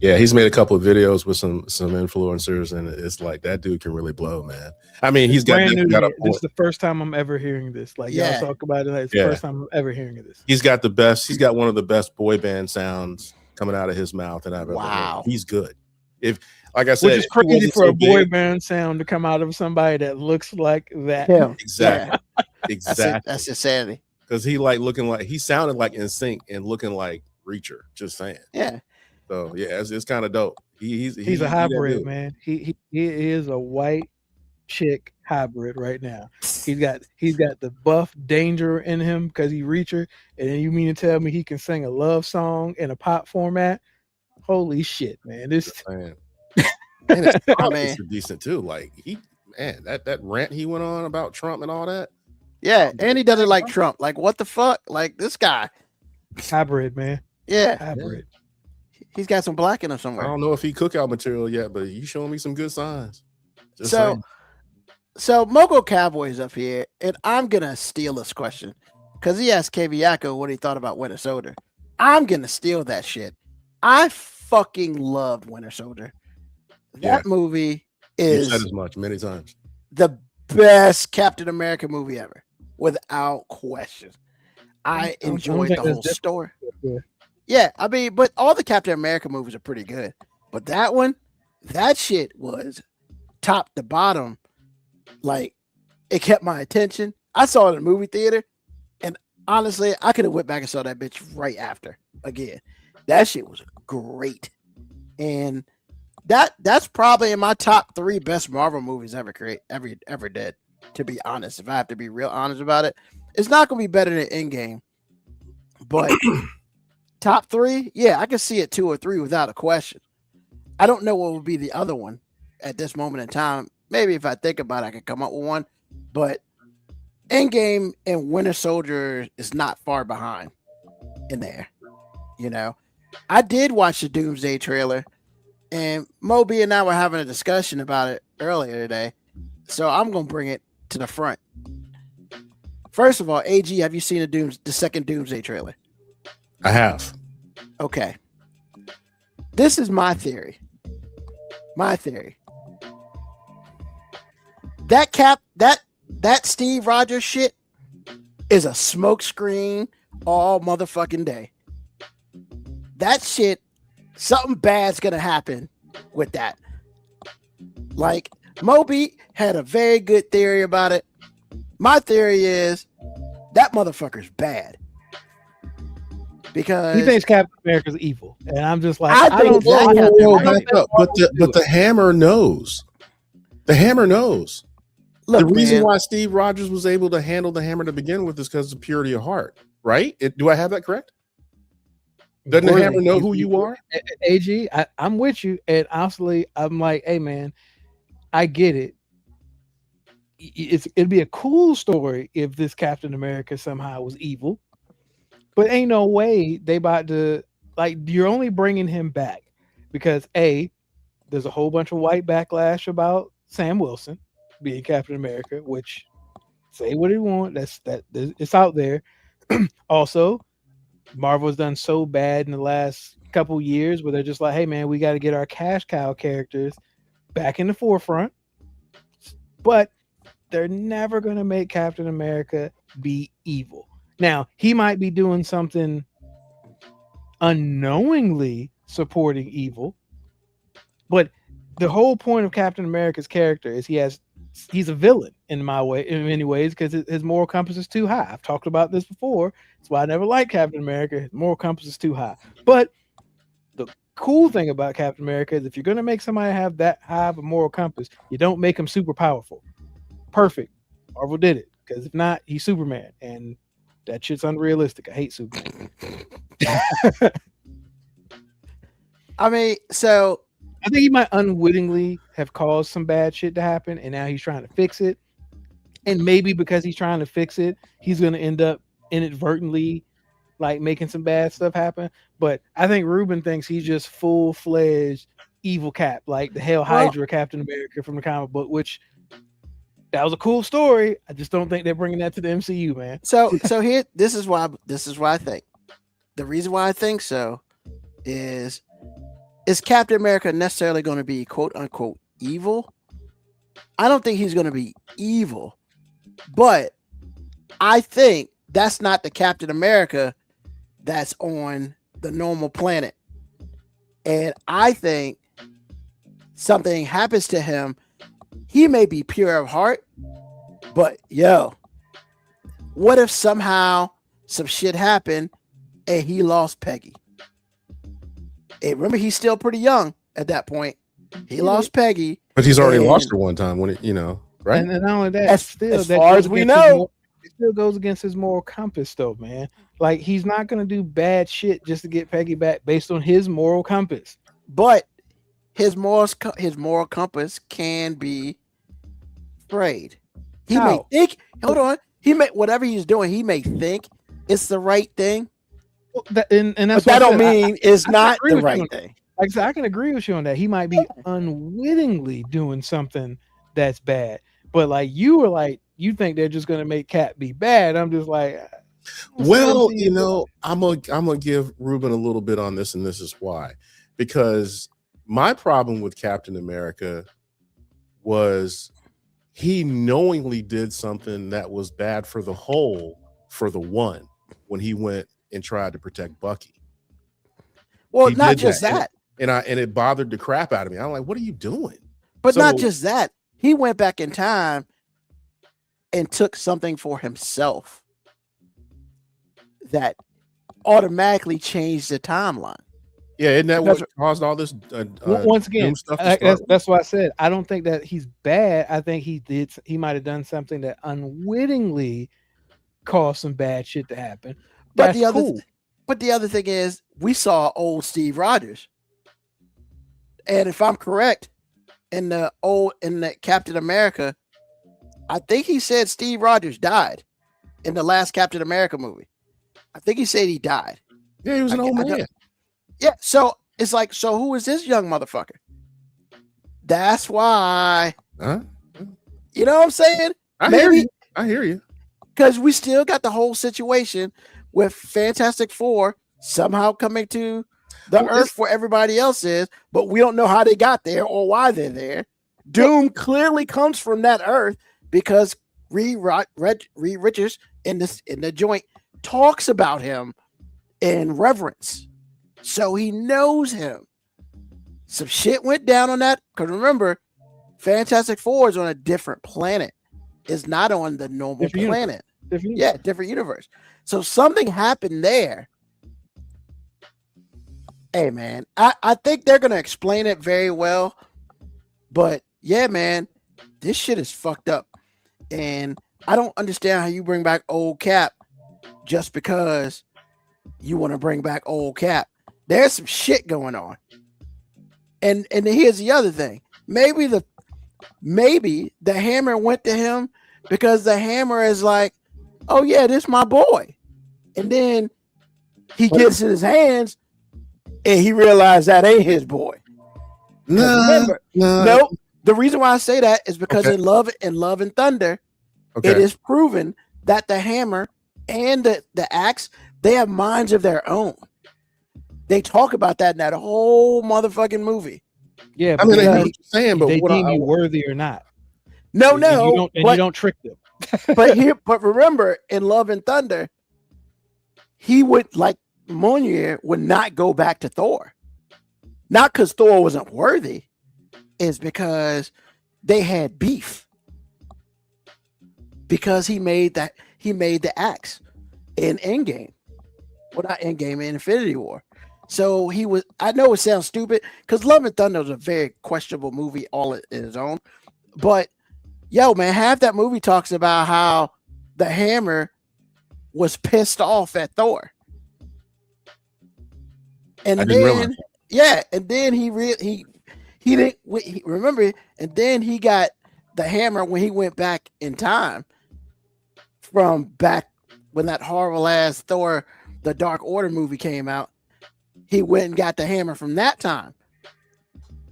Yeah, he's made a couple of videos with some influencers, and it's like that dude can really blow, man. I mean, he's got brand new. Got this is the first time I'm ever hearing this. Like y'all talk about it. It's the first time I'm ever hearing of this. He's got the best. He's got one of the best boy band sounds coming out of his mouth that I've ever heard. He's good. If like I said, which is crazy for a boy band sound to come out of somebody that looks like that. Yeah. Exactly. Exactly. That's insanity. Because he sounded like NSYNC and looking like Reacher. Just saying. Yeah. So yeah, it's kind of dope. He's a hybrid, man. He is a white chick hybrid right now. He's got the buff danger in him because he Reacher, and then you mean to tell me he can sing a love song in a pop format? Holy shit, man! This Man. And his I comments mean, are decent too. Like that rant he went on about Trump and all that. yeah, and he does it like Trump. Like, what the fuck? Like, this guy. hybrid, man. Yeah, Hybrid. he's got some black in him I somewhere. don't know if he cookout material yet, but you showing me some good signs. Just So, saying. so Mogo Cowboy's up here, and I'm gonna steal this question because he asked KB Yako what he thought about Winter Soldier. I'm gonna steal that shit. I fucking loved Winter Soldier. That movie You've is said as much many times. the best Captain America movie ever, without question. I don't enjoyed think the that's whole different. story. Yeah. Yeah, I mean, but all the Captain America movies are pretty good. But that one, that shit was top to bottom. Like, it kept my attention. I saw it in the movie theater, and honestly, I could have went back and saw that bitch right after again. That shit was great. And that's probably in my top 3 best Marvel movies ever did. To be honest, if I have to be real honest about it, it's not gonna be better than Endgame, but top 3, yeah, I can see it 2 or 3 without a question. I don't know what would be the other one at this moment in time. Maybe if I think about it, I can come up with one, but Endgame and Winter Soldier is not far behind in there. You know, I did watch the Doomsday trailer. And Moby and I were having a discussion about it earlier today. So I'm going to bring it to the front. First of all, AG, have you seen the second Doomsday trailer? I have. Okay. This is my theory. My theory. That Steve Rogers shit is a smokescreen all motherfucking day. That shit, something bad's gonna happen with that. Like, Moby had a very good theory about it. My theory is that motherfucker's bad. Because He thinks Captain America's evil, and I'm just like, I think don't that know. Captain Whoa, America- back up. But the Hammer knows. The Hammer knows. look, The reason man, why Steve Rogers was able to handle the Hammer to begin with is because of purity of heart, right? Do I have that correct? Doesn't the Hammer know who you are? AG, I'm with you, and honestly, I'm like, hey man, I get it. It'd be a cool story if this Captain America somehow was evil, but ain't no way they about to, like, you're only bringing him back because there's a whole bunch of white backlash about Sam Wilson being Captain America, which, say what you want, it's out there. Also, Marvel's done so bad in the last couple years where they're just like, hey man, we got to get our cash cow characters back in the forefront, but they're never going to make Captain America be evil. Now, he might be doing something unknowingly supporting evil, but the whole point of Captain America's character is he's a villain in many ways because his moral compass is too high. I've talked about this before. That's why I never liked Captain America. His moral compass is too high. But the cool thing about Captain America is if you're going to make somebody have that high of a moral compass, you don't make him super powerful. Perfect. Marvel did it, because if not, he's Superman, and that shit's unrealistic. I hate Superman. I mean, so I think he might unwittingly have caused some bad shit to happen, and now he's trying to fix it. And maybe because he's trying to fix it, he's going to end up inadvertently like making some bad stuff happen. But I think Ruben thinks he's just full-fledged evil Cap, like the Hell Hydra Captain America from the comic book, which that was a cool story. I just don't think they're bringing that to the MCU, man. So here, this is why I think. The reason why I think so is Captain America necessarily going to be quote unquote evil? I don't think he's going to be evil, but I think that's not the Captain America that's on the normal planet. And I think something happens to him. He may be pure of heart, but what if somehow some shit happened and he lost Peggy? And remember, he's still pretty young at that point. He lost Peggy. But he's already And- lost her one time when it, right? And not only that, As still, that far goes as we against his know. it still goes against his moral compass, though, man. Like he's not gonna do bad shit just to get Peggy back based on his moral compass. But his moral compass can be frayed. He may How? think, hold on, he may, whatever he's doing, he may think it's the right thing, Well, and but that's that what I don't said. mean it's I not agree the with you right on thing. Like I said, I can agree with you on that. He might be unwittingly doing something that's bad, but like you were like, you think they're just gonna make Cap be bad. I'm just like, Well, you know, I'm gonna give Ruben a little bit on this, and this is why. Because my problem with Captain America was he knowingly did something that was bad for the whole, for the one, when he went and tried to protect Bucky. Well, He not did just that. that, And it bothered the crap out of me. I'm like, what are you doing? but not So- just that. He went back in time and took something for himself that automatically changed the timeline. Yeah, isn't that Because- what caused all this? once again, doom stuff to start that's why I said I don't think that he's bad. I think he might have done something that unwittingly caused some bad shit to happen. But That's the other, cool. but the other thing is, we saw old Steve Rogers, and if I'm correct, in the Captain America, I think he said Steve Rogers died in the last Captain America movie. I think he said he died. Yeah, he was an I- old I man. don't- Yeah, so it's like, so who is this young motherfucker? That's why, Huh? you know what I'm saying? I hear Maybe- you. I hear you. Because we still got the whole situation with Fantastic Four somehow coming to the Well, Earth where everybody else is, but we don't know how they got there or why they're there. Doom clearly comes from that Earth because Reed Richards in the joint talks about him in reverence, so he knows him. Some shit went down on that because remember, Fantastic Four is on a different planet. It's not on the normal Different universe. planet. Different- Yeah, different universe. So something happened there. Hey man, I think they're gonna explain it very well. But yeah, man, this shit is fucked up. And I don't understand how you bring back old Cap just because you want to bring back old Cap. There's some shit going on. And here's the other thing. Maybe the Hammer went to him because the Hammer is like, oh yeah, this my boy. And then he gets in his hands and he realized that ain't his boy. 'Cause remember, no, the reason why I say that is because Okay. in Love and Thunder, Okay. it is proven that the hammer and the axe, they have minds of their own. They talk about that in that whole motherfucking movie. Yeah, I mean, I hear because what you're saying, but they what deem I, you worthy or not. No, And you no, don't, and but, you don't trick them. but remember, in Love and Thunder, he would like Mjolnir would not go back to Thor. Not because Thor wasn't worthy, is because they had beef. Because he made the axe in Endgame. Well, not Endgame, in Infinity War. So he was, I know it sounds stupid because Love and Thunder is a very questionable movie all in its own. But yo, man, half that movie talks about how the Hammer was pissed off at Thor. And I didn't realize then, yeah, and then he didn't remember, and then he got the hammer when he went back in time from back when that horrible ass Thor, the Dark Order movie came out. He went and got the hammer from that time.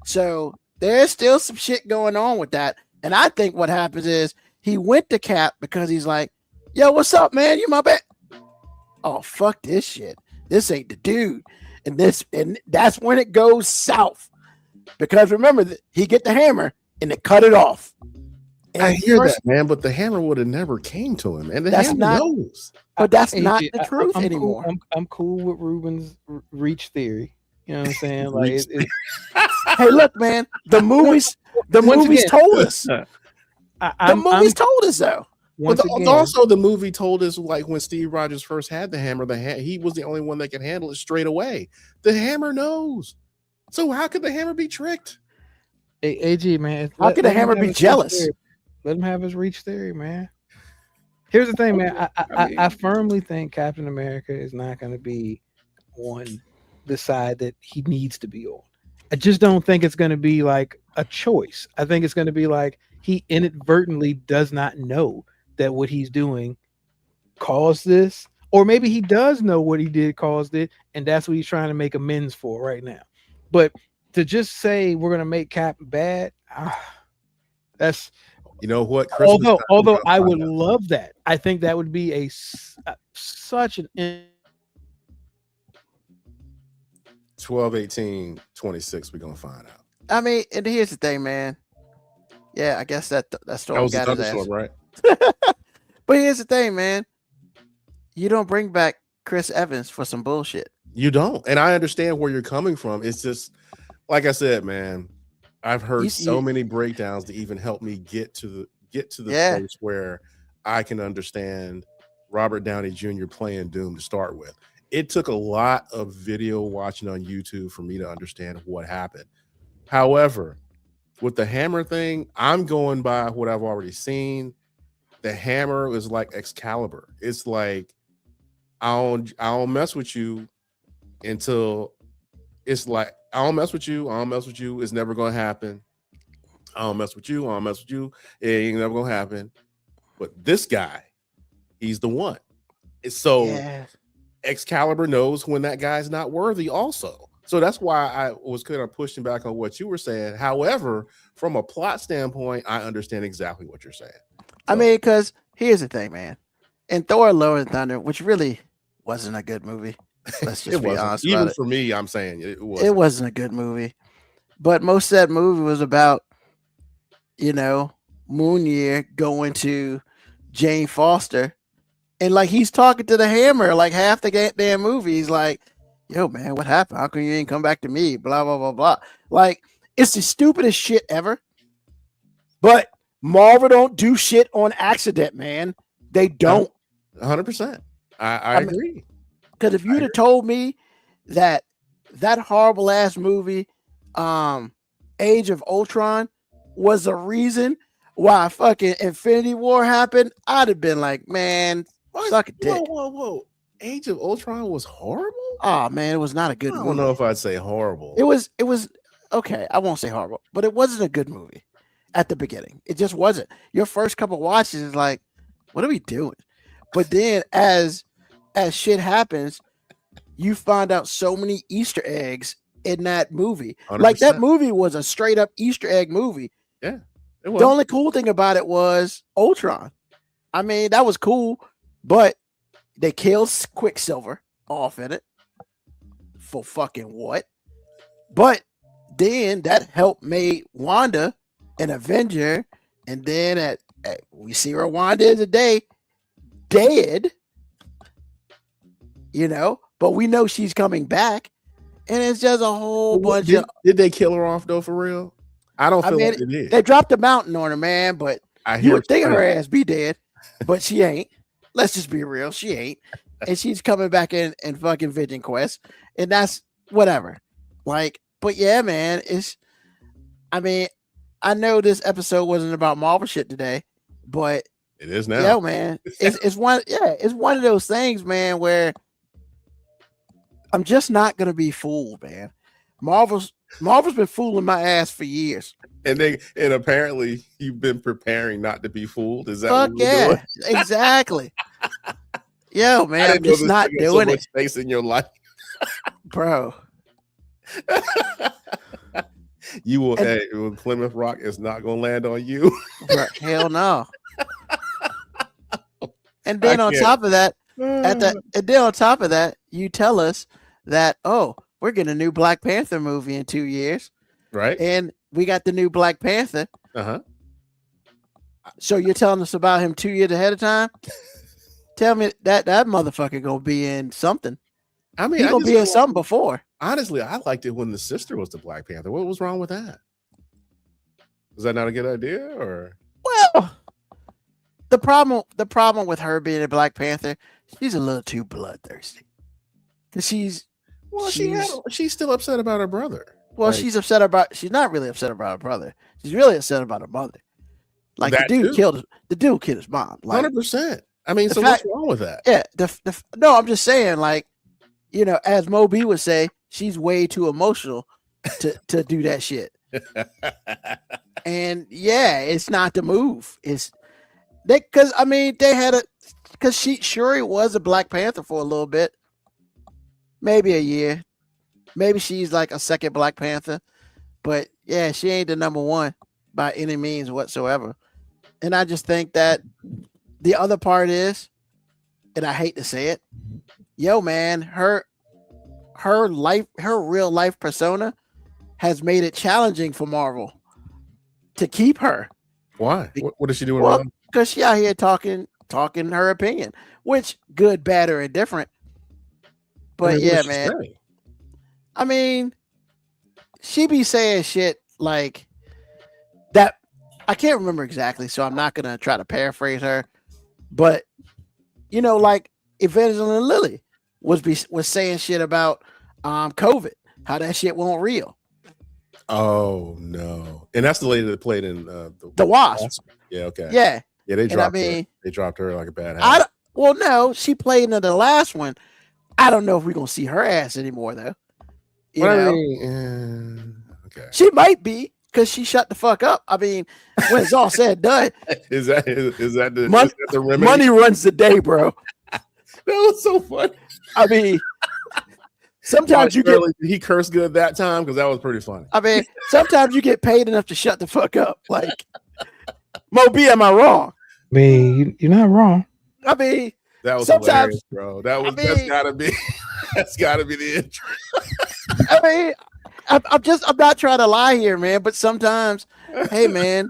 So there's still some shit going on with that. And I think what happens is he went to Cap because he's like, yo, what's up, man? You my bet. Oh, fuck this shit. This ain't the dude. And that's when it goes south. Because remember, he get the hammer and they cut it off. And I hear first- that, man, but the hammer would have never came to him, and the That's hammer not- knows. But that's AJ, not the truth I'm anymore. Cool, I'm cool with Ruben's reach theory. You know what I'm saying? Like, Reach Hey, look, man, the movies Once movies again- told us. The I'm movies told us though. once But again, also, the movie told us, like when Steve Rogers first had the hammer, he was the only one that could handle it straight away. The hammer knows. So how could the hammer be tricked? AG, man. How could the hammer be jealous? Let him have his reach theory, man. Here's the thing, man. I firmly think Captain America is not going to be on the side that he needs to be on. I just don't think it's going to be like a choice. I think it's going to be like he inadvertently does not know that what he's doing caused this, or maybe he does know what he did caused it, and that's what he's trying to make amends for right now. But to just say we're going to make Cap bad, that's. You know what? Christmas Although I would love that. I think that would be such an 12/18/26. We're gonna find out. I mean, and here's the thing, man. Yeah, I guess that storm was got a his ass. thunderstorm, right? But here's the thing, man. You don't bring back Chris Evans for some bullshit. You don't, and I understand where you're coming from. It's just like I said, man. I've heard so many breakdowns to even help me get to the place where I can understand Robert Downey Jr. playing Doom to start with. It took a lot of video watching on YouTube for me to understand what happened. However, with the hammer thing, I'm going by what I've already seen. The hammer is like Excalibur. It's like I don't mess with you until it's like I don't mess with you. I don't mess with you. It's never gonna happen. I don't mess with you. I don't mess with you. It ain't never gonna happen. But this guy, he's the one. So Excalibur knows when that guy's not worthy also. So that's why I was kind of pushing back on what you were saying. However, from a plot standpoint, I understand exactly what you're saying. I mean, because here's the thing, man. In Thor: Love and Thunder, which really wasn't a good movie. Let's just be honest. Even for me, I'm saying it wasn't a good movie. But most of that movie was about, Moonyear going to Jane Foster. And like he's talking to the hammer like half the damn movie. He's like, yo, man, what happened? How come you ain't come back to me? Blah, blah, blah, blah. Like, it's the stupidest shit ever. But Marvel don't do shit on accident, man. They don't. 100%. I agree. Because if you'd have told me that horrible ass movie, Age of Ultron, was the reason why fucking Infinity War happened, I'd have been like, man, suck a dick. Whoa. Age of Ultron was horrible? Oh man, it was not a good movie. I don't know if I'd say horrible. It was okay. I won't say horrible, but it wasn't a good movie at the beginning. It just wasn't. Your first couple watches is like, what are we doing? But then as shit happens, you find out so many Easter eggs in that movie. 100%. Like that movie was a straight up Easter egg movie. Yeah. The only cool thing about it was Ultron. I mean, that was cool, but they killed Quicksilver off in it. For fucking what? But then that helped make Wanda an Avenger, and then we see where Wanda is today, dead. But we know she's coming back, and it's just a whole bunch of. Did they kill her off though? For real? I don't feel like they did. They dropped the mountain on her, man. But you would think her ass be dead, but she ain't. Let's just be real, she ain't, and she's coming back in fucking Vision Quest, and that's whatever. Like, but yeah, man, I mean, I know this episode wasn't about Marvel shit today, but it is now. Yeah, man, it's one of those things, man, where I'm just not gonna be fooled, man. Marvel's been fooling my ass for years. And apparently you've been preparing not to be fooled. Is that Fuck what you're doing? Exactly. Yo, man, I'm just not doing it. Space in your life, bro. You will. Plymouth Rock is not gonna land on you. Bro, hell no. And then on top of that, you tell us that we're getting a new Black Panther movie in 2 years, right? And we got the new Black Panther. So you're telling us about him 2 years ahead of time? Tell me that motherfucker gonna be in something. I mean, he's gonna be in something before. Honestly, I liked it when the sister was the Black Panther. What was wrong with that? Was that not a good idea, or? Well, the problem with her being a Black Panther, she's a little too bloodthirsty. Cause she's still upset about her brother. Well, she's not really upset about her brother. She's really upset about her mother. Like That the dude too. killed his mom. Like 100%. I mean, the so fact- what's wrong with that? yeah, no, I'm just saying, like, you know, as Moby would say, she's way too emotional to do that shit. And yeah, it's not the move. It's they because I mean they had a because Shuri was a Black Panther for a little bit, maybe a year, maybe she's like a second Black Panther, but yeah, she ain't the number one by any means whatsoever. And I just think that the other part is, and I hate to say it, yo man, her real life persona has made it challenging for Marvel to keep her. Why? What is she doing Well, wrong? because she out here talking her opinion, which good, bad, or indifferent. But I mean, what yeah, does she man. say? I mean, she be saying shit like that. I can't remember exactly, so I'm not gonna try to paraphrase her. But you know, like Evangeline Lilly was saying shit about COVID, how that shit wasn't real. Oh no! And that's the lady that played in The Wasp. Yeah. Okay. Yeah. Yeah. They And dropped I her. mean, They dropped her like a bad I habit. don't- well, no, she played in the last one. I don't know if we're gonna see her ass anymore though. You But I know, mean, okay. she might be because she shut the fuck up. I mean, when it's all said and done, Is that the Mon- is that the remedy? money runs the day, bro. That was so funny. I mean, sometimes you get. He cursed good that time because that was pretty funny. I mean, sometimes you get paid enough to shut the fuck up. Like, Mo B, am I wrong? I mean, you're not wrong. I mean, That was sometimes- hilarious, bro. That's mean- gotta be that's gotta be the intro. I mean, I'm not trying to lie here, man. But sometimes, hey, man,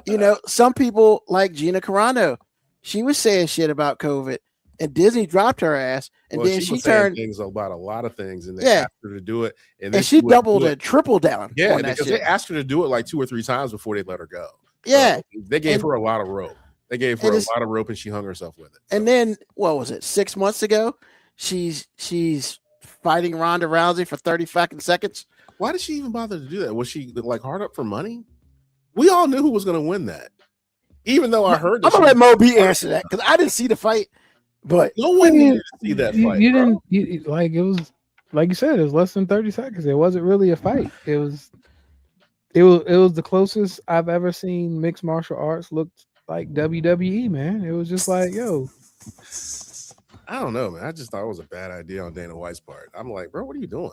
you know, some people like Gina Carano, she was saying shit about COVID, and Disney dropped her ass, and then she was saying turned, things about a lot of things, and they Yeah. asked her to do it, and then she would doubled do and tripled down. Yeah, on that because shit. they asked her to do it like 2 or 3 times before they let her go. Yeah, So they gave And- her a lot of rope. They gave her and a it's- lot of rope, and she hung herself with it. and then what was it? 6 months ago, she's fighting Ronda Rousey for 30 fucking seconds. Why did she even bother to do that? Was she like hard up for money? We all knew who was going to win that. Even though I heard I'm that gonna let Mo B answer that because I didn't see the fight, but no one needed to see that fight. You bro. didn't like it was like you said, it was less than 30 seconds. It wasn't really a fight. It was the closest I've ever seen mixed martial arts look like WWE, man. It was just like, yo, I don't know, man. I just thought it was a bad idea on Dana White's part. I'm like, bro, what are you doing?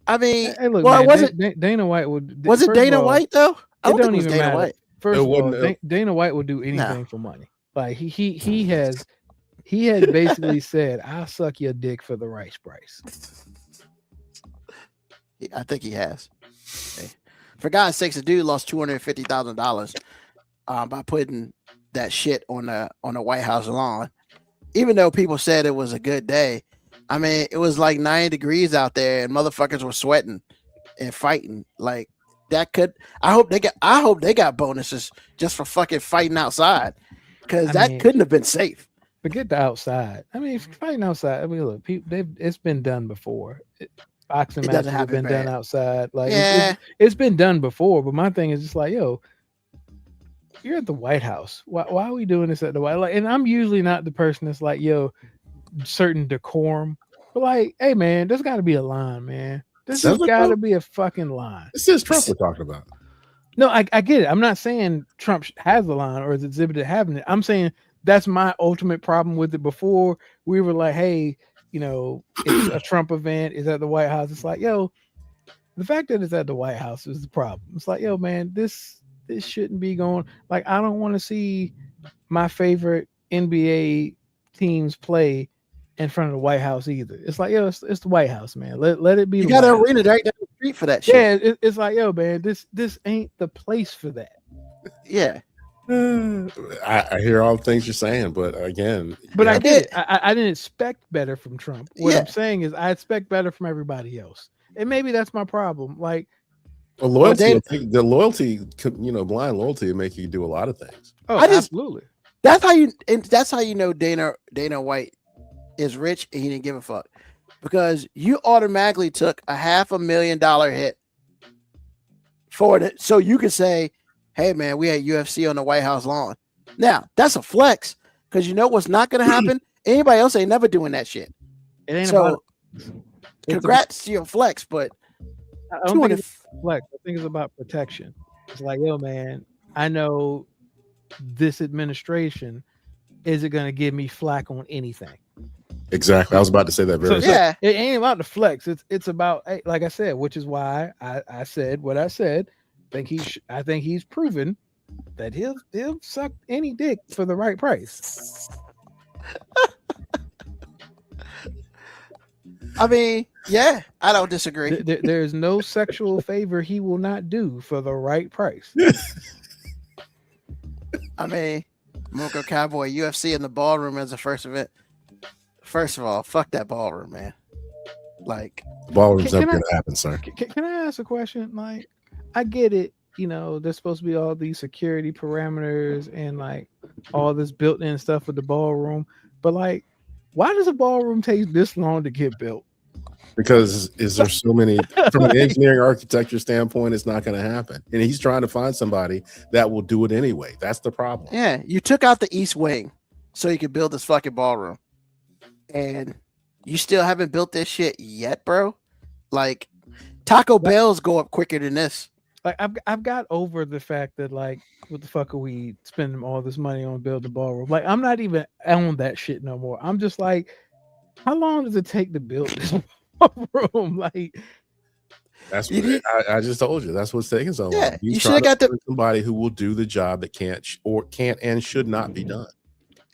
I mean, hey, look, well, man, was it Dana White would was it first of Dana all, White though? I it don't think don't it was even Dana matter. White. First It of all, wasn't- Dana White would do anything for money. Like he has basically said, "I'll suck your dick for the right price." I think he has. Okay. For God's sakes, the dude lost $250,000 by putting that shit on the White House lawn. Even though people said it was a good day, I mean, it was like 90 degrees out there, and motherfuckers were sweating and fighting. Like that could. I hope they got bonuses just for fucking fighting outside, because I that mean, couldn't have been safe. Forget the outside. I mean, fighting outside. I mean, look, it's been done before. Boxing It matches doesn't have been happen done bad. outside. Like Yeah. it's been done before. But my thing is just like, yo, you're at the White House. Why are we doing this at the White House? Like, and I'm usually not the person that's like, yo, certain decorum. But like, hey man, there's got to be a line, man. There's Does just it, got to though? be a fucking line. This is Trump we're talking about. No, I get it. I'm not saying Trump has the line or is exhibited having it. I'm saying that's my ultimate problem with it. Before we were like, hey, you know, it's a Trump event, is at the White House. It's like, yo, the fact that it's at the White House is the problem. It's like, yo, man, this shouldn't be going. Like, I don't want to see my favorite NBA teams play in front of the White House either. It's like, yo, it's the White House, man. Let it be. You the got White an House. arena right down the street for that shit. Yeah, it's like, yo, man, this ain't the place for that. Yeah. I hear all the things you're saying, but again, But yeah, I get it. I didn't expect better from Trump. What Yeah. I'm saying is I expect better from everybody else. And maybe that's my problem. Like, well, loyalty, Dana- the loyalty, blind loyalty, will make you do a lot of things. oh, I just- absolutely. That's how you know Dana White is rich and he didn't give a fuck, because you automatically took a $500,000 hit for it, so you could say hey man, we had UFC on the White House lawn. Now that's a flex because you know what's not going to happen. Anybody else ain't never doing that shit. It ain't So, about. congrats to your flex, but I don't think it's flex. I think it's about protection. It's like, yo, man, I know this administration isn't going to give me flack on anything. Exactly. I was about to say that very. So it ain't about the flex. It's about, like I said, which is why I said what I said. I think he's proven that he'll suck any dick for the right price. I mean, yeah, I don't disagree. There's no sexual favor he will not do for the right price. I mean, Mocha Cowboy, UFC in the ballroom as the first event. First of all, fuck that ballroom, man. Like, ballroom's never going to happen, sir. Can I ask a question? Like, I get it. You know, there's supposed to be all these security parameters and like all this built-in stuff with the ballroom, but like, why does a ballroom take this long to get built? Because there's so many from an engineering architecture standpoint, it's not going to happen. And he's trying to find somebody that will do it anyway. That's the problem. Yeah, you took out the East Wing so you could build this fucking ballroom, and you still haven't built this shit yet, bro. Like, Taco Bell's go up quicker than this. Like, I've got over the fact that like, what the fuck are we spending all this money on building a ballroom? Like, I'm not even on that shit no more. I'm just like, how long does it take to build this ballroom? Like, that's what I just told you. That's what's taking so long. Yeah, You should have got somebody who will do the job that can't and should not be done.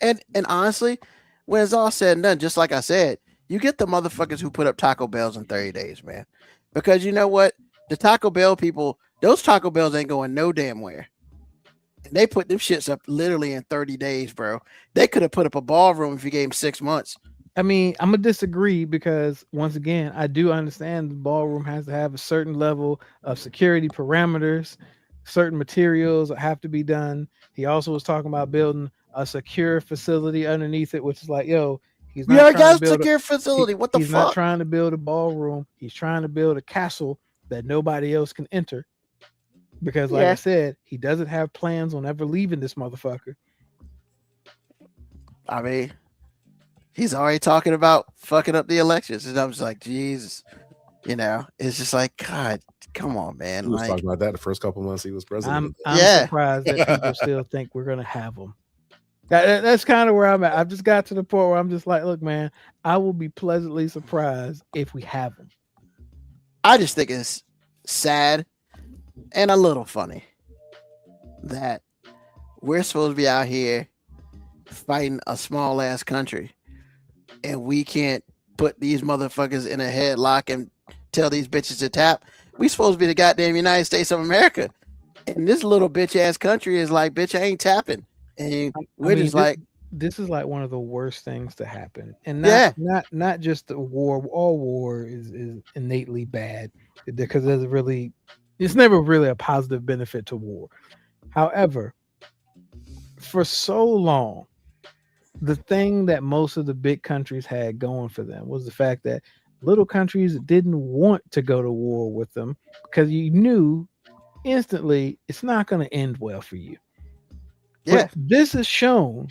And honestly, when it's all said and done, just like I said, you get the motherfuckers who put up Taco Bells in 30 days, man. Because you know what? The Taco Bell people, those Taco Bells ain't going no damn where. And they put them shits up literally in 30 days, bro. They could have put up a ballroom if you gave them 6 months. I mean, I'm gonna disagree because once again, I do understand the ballroom has to have a certain level of security parameters, certain materials have to be done. He also was talking about building a secure facility underneath it, which is like, yo, he's not got a secure facility. What the fuck? He's not trying to build a ballroom. He's trying to build a castle that nobody else can enter. Because, like I said, he doesn't have plans on ever leaving this motherfucker. I mean, he's already talking about fucking up the elections. And I'm just like, Jesus. You know, it's just like, God, come on, man. He was talking about that the first couple months he was president. I'm surprised that people still think we're going to have him. That's kind of where I'm at. I've just got to the point where I'm just like, look, man, I will be pleasantly surprised if we have him. I just think it's sad and a little funny that we're supposed to be out here fighting a small ass country and we can't put these motherfuckers in a headlock and tell these bitches to tap. We supposed to be the goddamn United States of America. And this little bitch ass country is like, bitch, I ain't tapping. And we're just like, this is like one of the worst things to happen. And not just the war. All war is innately bad because it's never really a positive benefit to war. However, for so long, the thing that most of the big countries had going for them was the fact that little countries didn't want to go to war with them because you knew instantly it's not going to end well for you. Yeah, but this has shown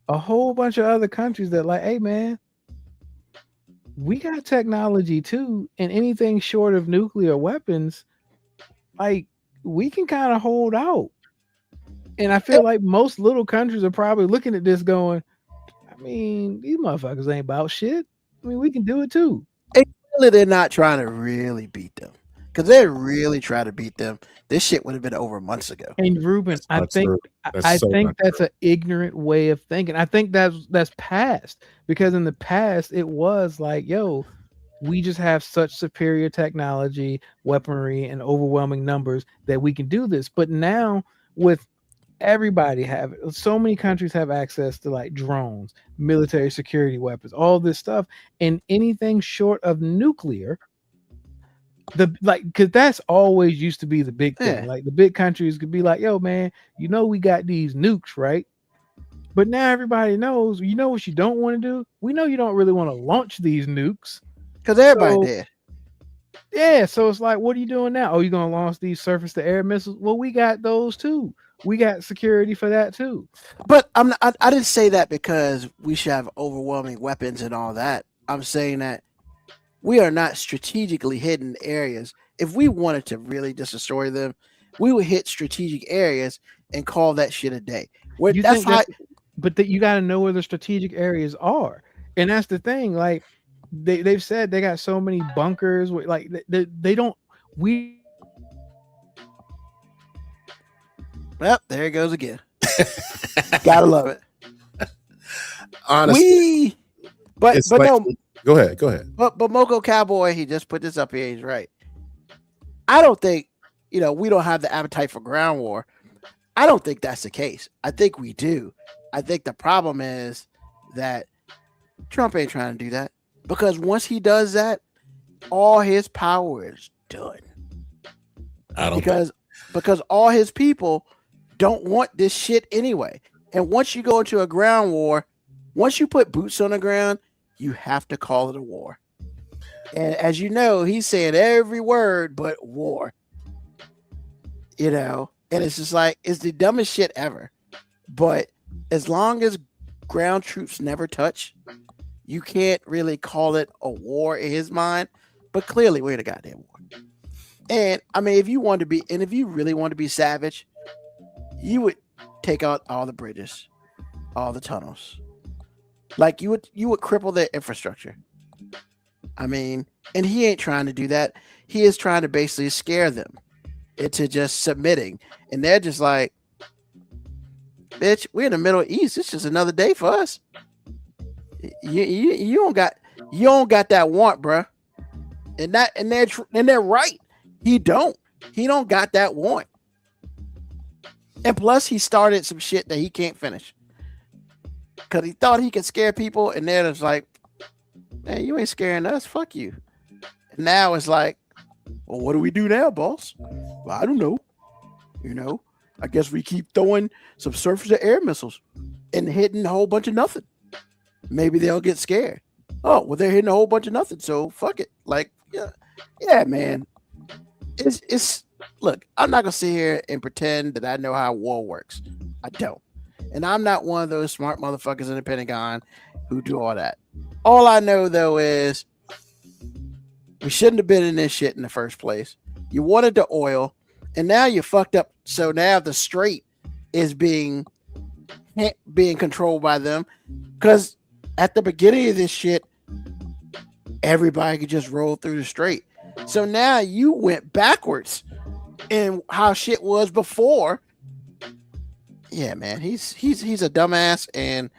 a whole bunch of other countries that like, hey man, we got technology too, and anything short of nuclear weapons, like we can kind of hold out. And I feel like most little countries are probably looking at this going, I mean, these motherfuckers ain't about shit. I mean, we can do it too. And really, they're not trying to really beat them. Because they really try to beat them, this shit would have been over months ago. And Ruben, I think that's an ignorant way of thinking. I think that's past, because in the past it was like, yo, we just have such superior technology, weaponry, and overwhelming numbers that we can do this. But now with everybody so many countries have access to like drones, military security weapons, all this stuff, and anything short of nuclear. Because that's always used to be the big thing. Like the big countries could be like, yo, man, you know, we got these nukes, right? But now everybody knows, you know what you don't want to do? We know you don't really want to launch these nukes. Because everybody did. Yeah, so it's like, what are you doing now? Oh, you're gonna launch these surface to air missiles? Well, we got those too. We got security for that too. But I didn't say that because we should have overwhelming weapons and all that. I'm saying that we are not strategically hidden areas. If we wanted to really just destroy them, we would hit strategic areas and call that shit a day. Where You that's think how. that, but that you got to know where the strategic areas are, and that's the thing. Like they've said, they got so many bunkers. Like they don't. We Well, there it goes again. Gotta love it. Honestly, But it's but like, no, go ahead. but Moko Cowboy, he just put this up here. He's right. I don't think we don't have the appetite for ground war. I don't think that's the case. I think we do. I think the problem is that Trump ain't trying to do that, because once he does that, all his power is done. I don't Because all his people don't want this shit anyway. And once you go into a ground war, once you put boots on the ground, you have to call it a war. And as you know, he's saying every word but war. And it's just like, it's the dumbest shit ever. But as long as ground troops never touch, you can't really call it a war in his mind. But clearly, we're in a goddamn war. And I mean, if you really want to be savage, you would take out all the bridges, all the tunnels. Like you would cripple their infrastructure. I mean, and he ain't trying to do that. He is trying to basically scare them into just submitting. And they're just like, bitch, we're in the Middle East. It's just another day for us. You don't got that want, bruh. And they're right. He don't got that want. And plus, he started some shit that he can't finish because he thought he could scare people, and then it's like, man, you ain't scaring us. Fuck you. And now it's like, well, what do we do now, boss? Well, I don't know. I guess we keep throwing some surface-to-air missiles and hitting a whole bunch of nothing. Maybe they'll get scared. Oh, well, they're hitting a whole bunch of nothing, so fuck it. Like, yeah, man. It's look, I'm not gonna sit here and pretend that I know how war works. I don't. And I'm not one of those smart motherfuckers in the Pentagon who do all that. All I know though is we shouldn't have been in this shit in the first place. You wanted the oil, and now you fucked up. So now the strait is being controlled by them. Because at the beginning of this shit, everybody could just roll through the strait. So now you went backwards in how shit was before. Yeah, man, he's a dumbass, and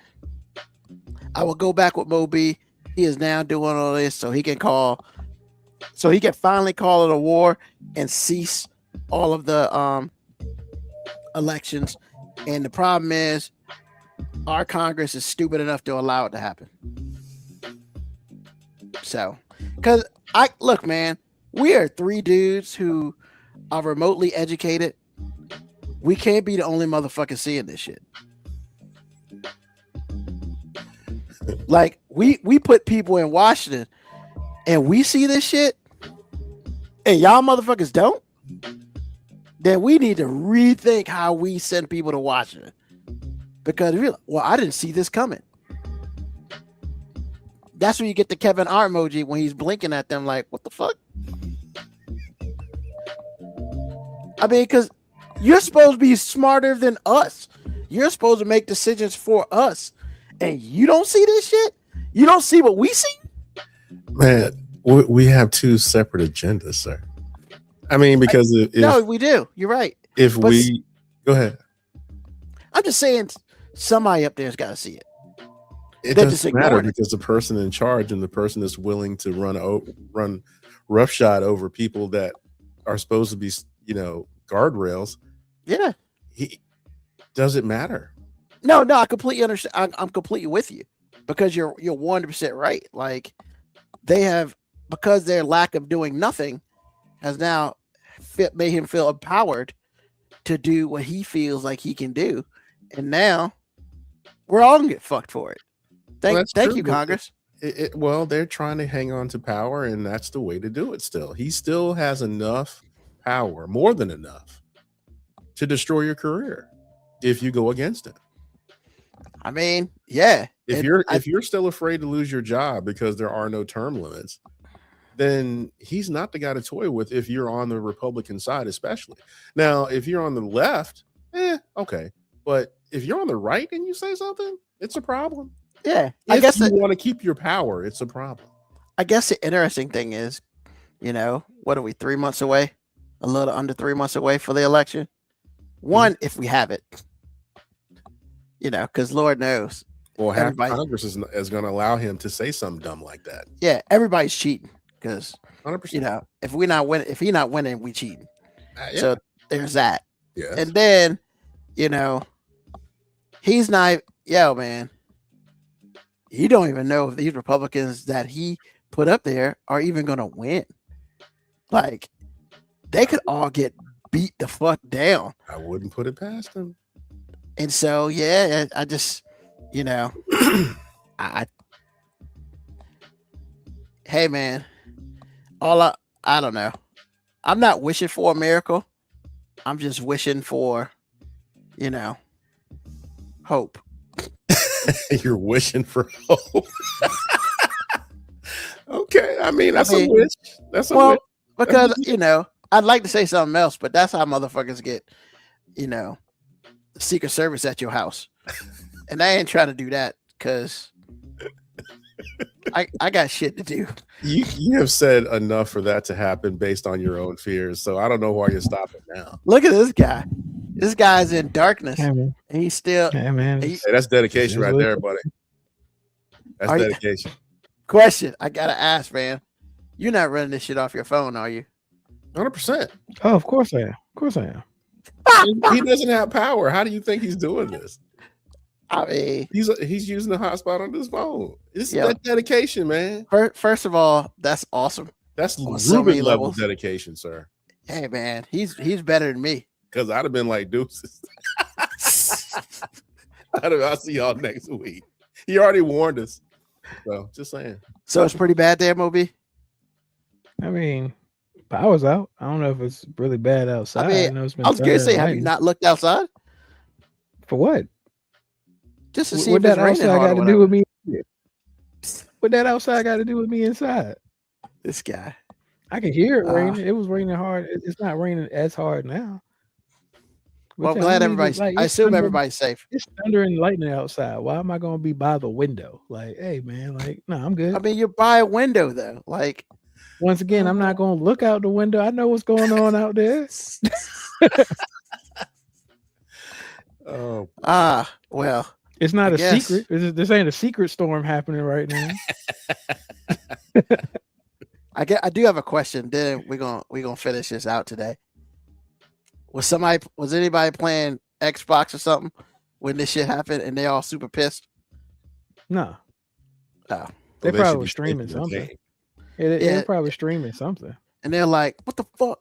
I will go back with Moby. He is now doing all this so he can finally call it a war and cease all of the elections. And the problem is our Congress is stupid enough to allow it to happen. So, because look, man, we are three dudes who are remotely educated. We can't be the only motherfuckers seeing this shit. Like we put people in Washington and we see this shit, and y'all motherfuckers don't. Then we need to rethink how we send people to Washington, because I didn't see this coming. That's when you get the Kevin Hart emoji when he's blinking at them like, what the fuck? I mean, because you're supposed to be smarter than us. You're supposed to make decisions for us. And you don't see this shit? You don't see what we see? Man, we have two separate agendas, sir. I mean, because no, we do. You're right. Go ahead. I'm just saying somebody up there's got to see it. It doesn't matter because the person in charge and the person that's willing to run roughshod over people that are supposed to be, guardrails. Yeah. Does it matter? No, I completely understand. I'm completely with you, because you're 100% right. Like because their lack of doing nothing has now made him feel empowered to do what he feels like he can do. And now we're all gonna get fucked for it. Thank you, Congress. Well, they're trying to hang on to power, and that's the way to do it. Still, he still has enough power, more than enough, to destroy your career if you go against it. I mean, yeah. If you're still afraid to lose your job because there are no term limits, then he's not the guy to toy with if you're on the Republican side, especially. Now, if you're on the left, okay. But if you're on the right and you say something, it's a problem. Yeah. I guess you want to keep your power, it's a problem. I guess the interesting thing is, what are we, 3 months away? A little under 3 months away for the election? One, if we have it. Because Lord knows. Well, half Congress is going to allow him to say something dumb like that. Yeah, everybody's cheating because 100%. if he's not winning, we cheating. Yeah. So there's that. Yes. And then, he's not. Yo, man, you don't even know if these Republicans that he put up there are even going to win. Like, they could all get beat the fuck down. I wouldn't put it past him. And so, yeah, I just, hey, man, I don't know. I'm not wishing for a miracle. I'm just wishing for, hope. You're wishing for hope. Okay. I mean, that's a wish. That's a wish. Because, I'd like to say something else, but that's how motherfuckers get, Secret Service at your house. And I ain't trying to do that because I got shit to do. You have said enough for that to happen based on your own fears. So I don't know why you're stopping now. Look at this guy. This guy's in darkness. Yeah, and he's still. Yeah, man. Hey, that's dedication right there, buddy. That's dedication. Question. I gotta ask, man. You're not running this shit off your phone, are you? 100%. Oh, of course I am. Of course I am. He doesn't have power. How do you think he's doing this? I mean, he's using the hotspot on his phone. It's that dedication, man. First of all, that's awesome. That's Ruben level dedication, sir. Hey, man, he's better than me. Because I'd have been like, deuces. I'll see y'all next week. He already warned us. So just saying. So it's pretty bad there, Moby. I mean, power's out. I don't know if it's really bad outside. I was going to say, have you not looked outside? For what? Just to see what if that outside got to do with me. What that outside got to do with me inside? This guy. I can hear it raining. It was raining hard. It's not raining as hard now. Well, I'm glad everybody's. I assume everybody's safe. It's thunder and lightning outside. Why am I going to be by the window? Like, hey, man, no, I'm good. I mean, you're by a window though. Like, once again, I'm not going to look out the window. I know what's going on out there. Oh, well. It's not a secret. This ain't a secret storm happening right now. I do have a question. Then we're gonna finish this out today. Was anybody playing Xbox or something when this shit happened and they all super pissed? No. Oh. They probably were streaming something. They're probably streaming something. And they're like, what the fuck?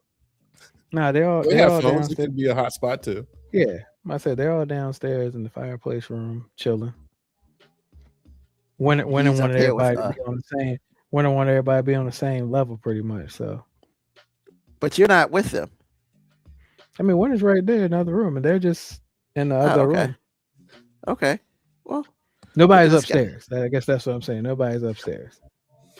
Nah, they all have phones. It could be a hot spot too. Yeah. I said they're all downstairs in the fireplace room chilling. When want everybody to be on the same. When I want everybody to be on the same level, pretty much. So, but you're not with them. I mean, one is right there in the other room, and they're just in the other room. Okay. Well, nobody's upstairs. I guess that's what I'm saying. Nobody's upstairs.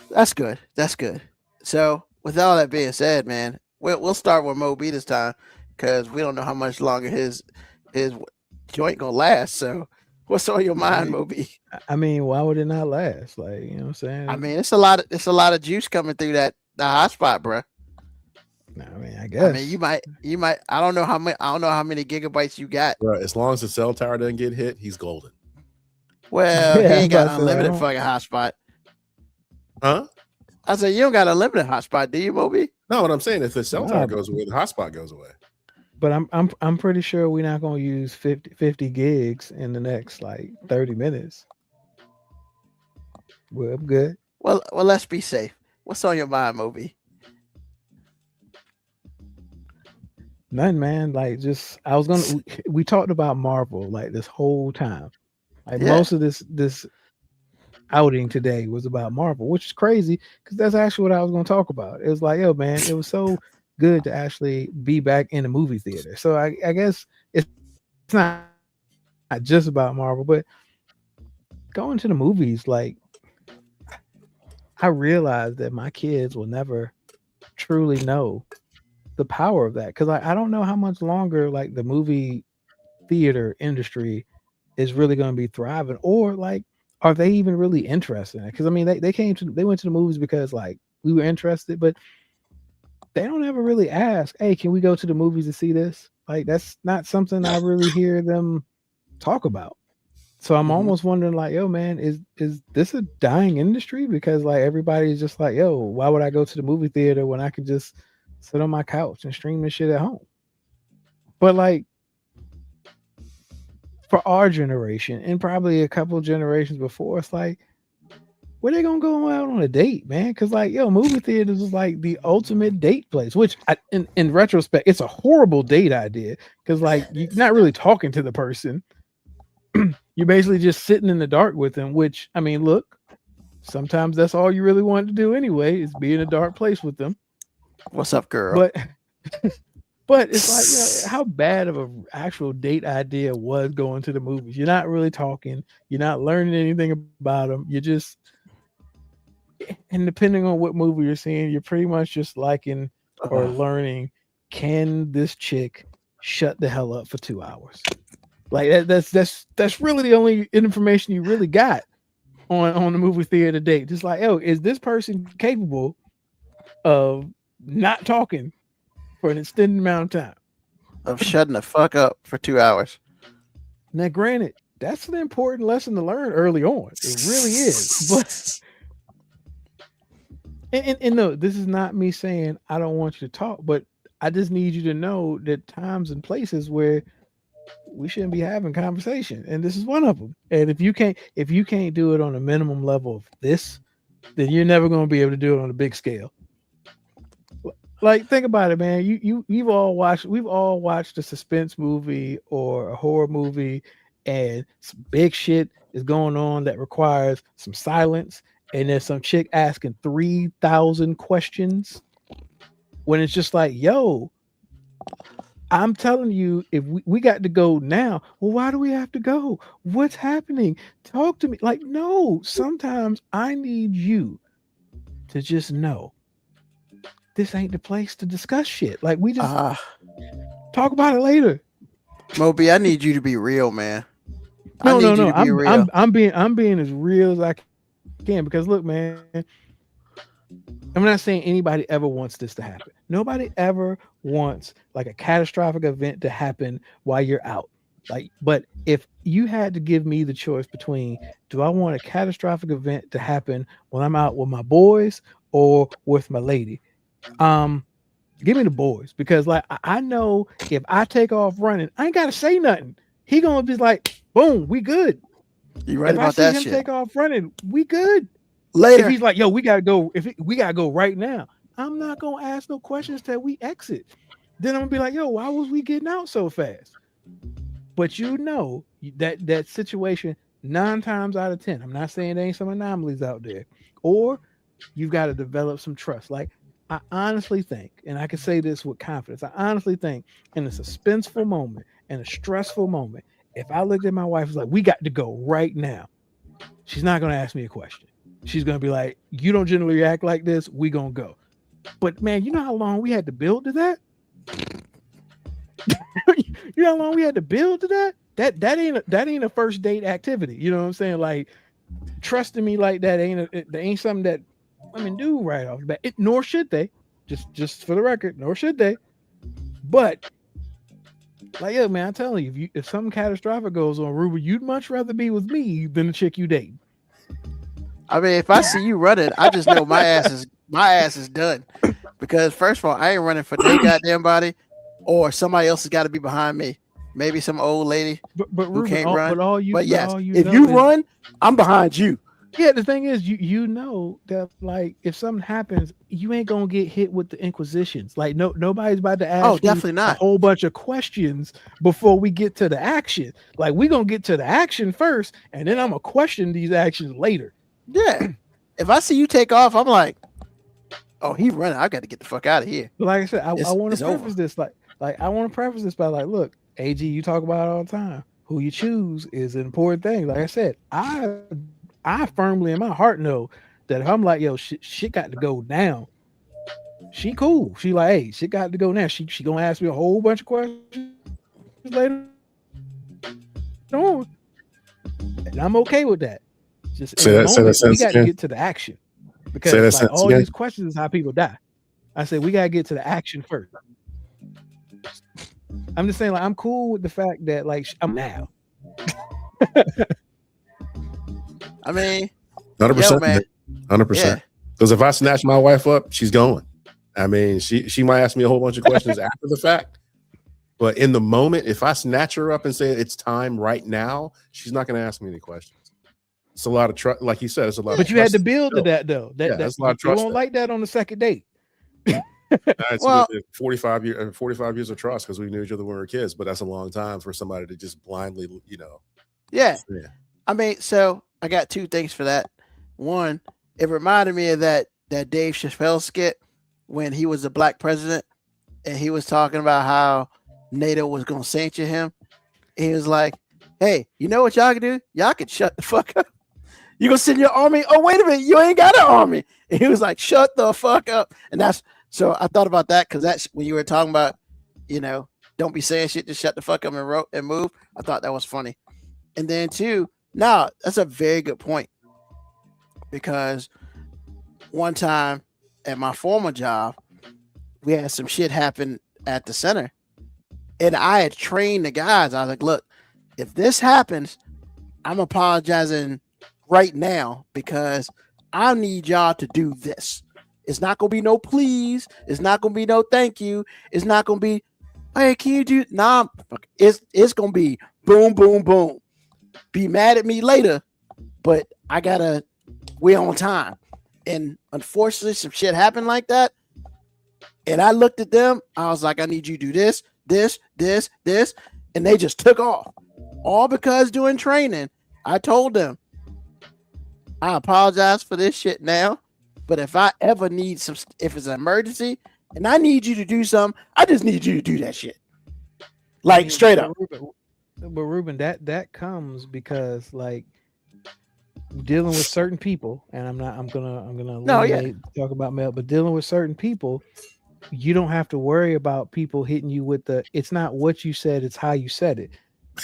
That's good. That's good. So, with all that being said, man, we'll start with Mo B this time because we don't know how much longer his joint gonna last. So what's on your mind, Mo B? I mean, why would it not last? Like, you know what I'm saying? I mean, it's a lot of juice coming through the hotspot, bro. No, I mean, I guess. I mean, you might. I don't know how many gigabytes you got. Bro, as long as the cell tower doesn't get hit, he's golden. Well, he ain't got unlimited fucking hotspot. Huh? I said, you don't got unlimited hotspot, do you, Mo B? No, what I'm saying, if the cell tower goes away, the hotspot goes away. But I'm pretty sure we're not gonna use 50 gigs in the next like 30 minutes. Well, I'm good. Well, let's be safe. What's on your mind, Mo B? Nothing, man. Like, just we talked about Marvel like this whole time. Like most of this, outing today was about Marvel, which is crazy because that's actually what I was going to talk about. It was like, yo, man, it was so good to actually be back in the movie theater. So I guess it's not just about Marvel, but going to the movies, like, I realized that my kids will never truly know the power of that, because I don't know how much longer like the movie theater industry is really going to be thriving, or like, are they even really interested in it? Because I mean, they went to the movies because like we were interested, but they don't ever really ask, hey, can we go to the movies to see this? Like, that's not something I really hear them talk about. So I'm almost wondering, like, yo, man, is this a dying industry? Because like everybody's just like, yo, why would I go to the movie theater when I could just sit on my couch and stream this shit at home? But like, for our generation and probably a couple of generations before, it's like, where they gonna go out on a date, man? Because like, yo, movie theaters is like the ultimate date place. Which, in retrospect, it's a horrible date idea because like you're not really talking to the person. You're basically just sitting in the dark with them. Which, I mean, look, sometimes that's all you really want to do anyway, is be in a dark place with them. What's up, girl? But it's like, you know, how bad of an actual date idea was going to the movies. You're not really talking. You're not learning anything about them. You're just, and depending on what movie you're seeing, you're pretty much just liking or learning, can this chick shut the hell up for 2 hours? Like that's really the only information you really got on the movie theater date. Just like, oh, is this person capable of not talking for an extended amount of time, of shutting the fuck up for 2 hours? Now, granted, that's an important lesson to learn early on. It really is. But and no, this is not me saying I don't want you to talk, but I just need you to know that times and places where we shouldn't be having conversation, and this is one of them. And if you can't do it on a minimum level of this, then you're never going to be able to do it on a big scale. Like, think about it, man. We've all watched a suspense movie or a horror movie, and some big shit is going on that requires some silence, and there's some chick asking 3,000 questions when it's just like, yo, I'm telling you, if we got to go now, well, why do we have to go? What's happening? Talk to me. Like, no, sometimes I need you to just know this ain't the place to discuss shit. Like, we just talk about it later. Moby, I need you to be real, man. No. I'm being as real as I can, because look, man, I'm not saying anybody ever wants this to happen. Nobody ever wants like a catastrophic event to happen while you're out. Like, but if you had to give me the choice between, do I want a catastrophic event to happen when I'm out with my boys or with my lady? Give me the boys, because like I know if I take off running, I ain't gotta say nothing. He gonna be like, boom, we good. You right if about I see that him shit. Take off running, we good. Later. If he's like, yo, we gotta go. We gotta go right now, I'm not gonna ask no questions till we exit. Then I'm gonna be like, yo, why was we getting out so fast? But you know that situation 9 times out of 10. I'm not saying there ain't some anomalies out there, or you've got to develop some trust. Like, I honestly think, and I can say this with confidence, I honestly think in a suspenseful moment and a stressful moment, if I looked at my wife, was like, we got to go right now, she's not gonna ask me a question. She's gonna be like, you don't generally react like this, we gonna go. But man, you know how long we had to build to that? You know how long we had to build to that? That ain't a first date activity. You know what I'm saying? Like, trusting me like that ain't something that women do right off the bat. Nor should they. Just for the record, nor should they. But like, yeah, man, I'm telling you, if something catastrophic goes on, Ruben, you'd much rather be with me than the chick you date. I mean, if I see you running, I just know my ass is done. Because first of all, I ain't running for their goddamn body, or somebody else has got to be behind me. Maybe some old lady but who Ruben, can't run. But yes, if you run, I'm behind you. Yeah, the thing is, you know that like if something happens, you ain't gonna get hit with the inquisitions. Like nobody's about to ask definitely not. a whole bunch of questions before we get to the action. Like, we gonna get to the action first, and then I'm gonna question these actions later. Yeah. If I see you take off, I'm like, oh, he running. I got to get the fuck out of here. But like I said, I It's- want it's to preface over. this like I want to preface this by like, look, AG, you talk about it all the time. Who you choose is an important thing. Like I said, I firmly in my heart know that if I'm like, yo, shit got to go now. She cool. She like, hey, shit got to go now. She gonna ask me a whole bunch of questions later on, and I'm okay with that. Just in the moment, we got to get to the action because like, all these questions is how people die. I said we gotta get to the action first. I'm just saying, like, I'm cool with the fact that like I'm now. I mean, 100%, man. 100%. Because if I snatch my wife up, she's going. I mean, she might ask me a whole bunch of questions after the fact, but in the moment, if I snatch her up and say it's time right now, she's not going to ask me any questions. It's a lot of trust, like you said. It's a lot. But you had to build to that though. That's a lot of you trust. won't like that on the second date. Well, 45 years of trust because we knew each other when we were kids, but that's a long time for somebody to just blindly, Yeah. I mean, so I got two things for that. One, it reminded me of that Dave Chappelle skit when he was the black president and he was talking about how NATO was going to censure him. He was like, hey, you know what y'all can do? Y'all can shut the fuck up. You going to send your army? Oh, wait a minute. You ain't got an army. And he was like, shut the fuck up. And so I thought about that because that's when you were talking about, don't be saying shit, just shut the fuck up and move. I thought that was funny. And then two, that's a very good point. Because one time at my former job, we had some shit happen at the center. And I had trained the guys. I was like, look, if this happens, I'm apologizing right now because I need y'all to do this. It's not going to be no please. It's not going to be no thank you. It's not going to be, hey, can you do? Nah, it's going to be boom, boom, boom. Be mad at me later, but we're on time. And unfortunately, some shit happened like that. And I looked at them. I was like, I need you to do this, this, this, this. And they just took off. All because doing training, I told them, I apologize for this shit now. But if I ever need if it's an emergency and I need you to do something, I just need you to do that shit. Like straight up. But Ruben, that comes because like dealing with certain people, and I'm gonna talk about Mel, but dealing with certain people, you don't have to worry about people hitting you with it's not what you said, it's how you said it.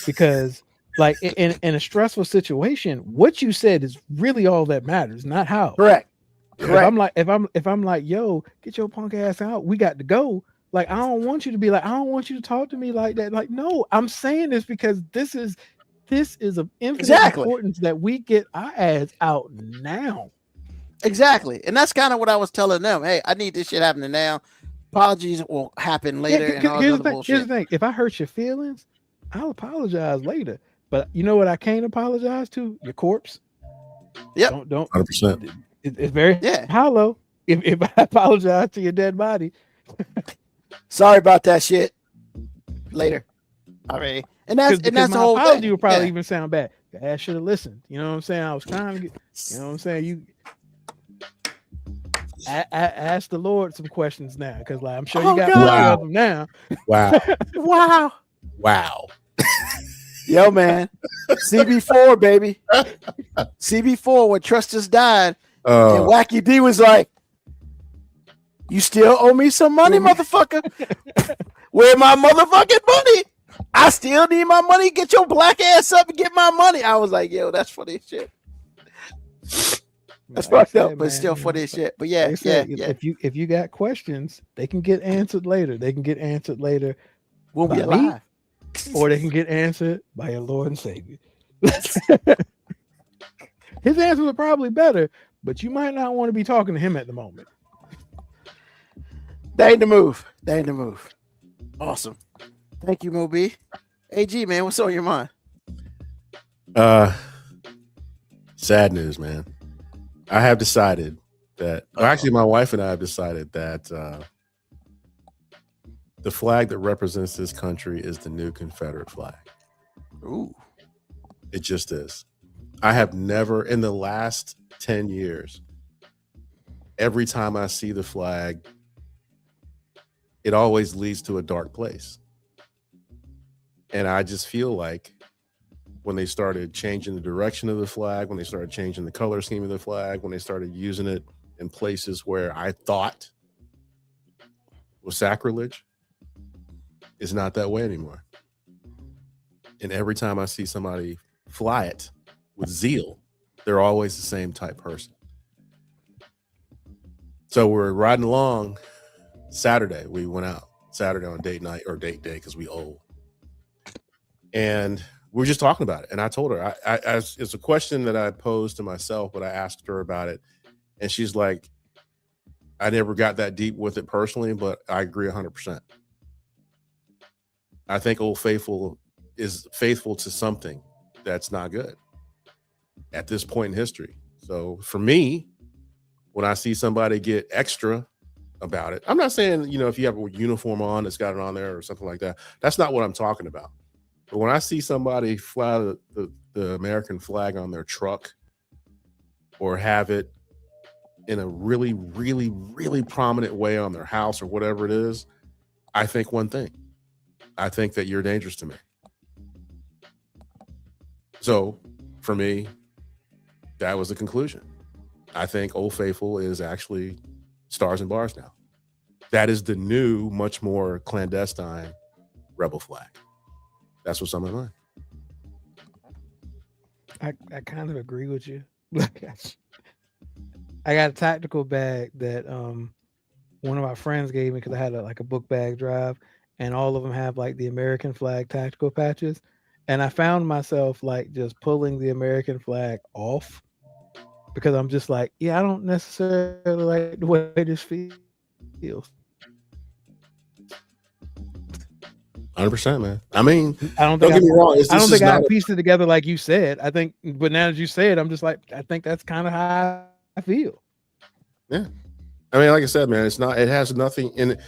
Because like in a stressful situation, what you said is really all that matters, not how. Correct. If I'm like, yo, get your punk ass out, we got to go. Like, I don't want you to be like, I don't want you to talk to me like that. Like, no, I'm saying this because this is of infinite importance that we get our ass out now. Exactly. And that's kind of what I was telling them. Hey, I need this shit happening now. Apologies will happen later. Here's the thing. If I hurt your feelings, I'll apologize later. But you know what I can't apologize to? Your corpse. Yep. Don't 100%. It's very hollow. If I apologize to your dead body. Sorry about that shit. Later. I mean, and that's the whole apology thing. Would probably even sound bad. Your ass should have listened. You know what I'm saying? I was trying to get. You know what I'm saying? You ask the Lord some questions now, because like I'm sure you got plenty of them now. Wow. Wow. Yo, man. CB4, baby. CB4, when Trust Just Died, and Wacky D was like, you still owe me some money, motherfucker. Where my motherfucking money? I still need my money. Get your black ass up and get my money. I was like, yo, that's funny as shit. That's fucked up, but still funny as shit. But yeah. If you got questions, they can get answered later. We'll be alive. Or they can get answered by your Lord and Savior. His answers are probably better, but you might not want to be talking to him at the moment. They ain't the move. Awesome. Thank you, Moby. AG, man, what's on your mind? Sad news, man. I have decided that, actually, my wife and I have decided that the flag that represents this country is the new Confederate flag. Ooh. It just is. I have never, in the last 10 years, every time I see the flag, it always leads to a dark place. And I just feel like when they started changing the direction of the flag, when they started changing the color scheme of the flag, when they started using it in places where I thought was sacrilege, it's not that way anymore. And every time I see somebody fly it with zeal, they're always the same type person. So we're riding along Saturday. We went out Saturday on date night or date day because we old. And we were just talking about it. And I told her, it's a question that I posed to myself, but I asked her about it. And she's like, I never got that deep with it personally, but I agree 100%. I think Old Faithful is faithful to something that's not good at this point in history. So for me, when I see somebody get extra about it, I'm not saying, if you have a uniform on that's got it on there or something like that, that's not what I'm talking about. But when I see somebody fly the American flag on their truck or have it in a really, really, really prominent way on their house or whatever it is, I think one thing. I think that you're dangerous to me. So for me, that was the conclusion. I think Old Faithful is actually Stars and Bars now. That is the new, much more clandestine rebel flag. That's what's on my mind. I kind of agree with you. I got a tactical bag that one of my friends gave me because I had a book bag drive, and all of them have like the American flag tactical patches. And I found myself like just pulling the American flag off because I'm just like, I don't necessarily like the way this feels. 100%, man. I mean, don't get me wrong. I don't think I pieced it together like you said. I think, but now that you say it, I'm just like, I think that's kind of how I feel. Yeah. I mean, like I said, man, it has nothing in it.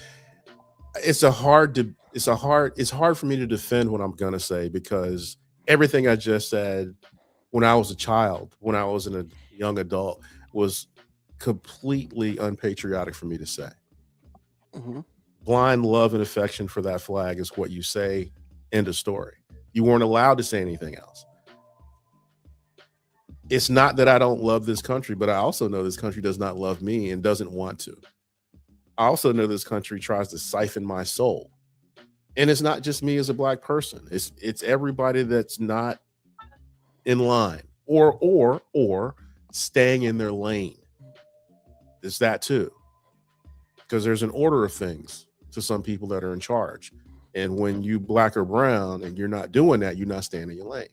It's hard for me to defend what I'm going to say because everything I just said when I was a child, when I was a young adult, was completely unpatriotic for me to say. Mm-hmm. Blind love and affection for that flag is what you say. End of story. You weren't allowed to say anything else. It's not that I don't love this country, but I also know this country does not love me and doesn't want to. I also know this country tries to siphon my soul. And it's not just me as a black person. It's everybody that's not in line or staying in their lane. It's that too. Because there's an order of things to some people that are in charge. And when you black or brown and you're not doing that, you're not staying in your lane.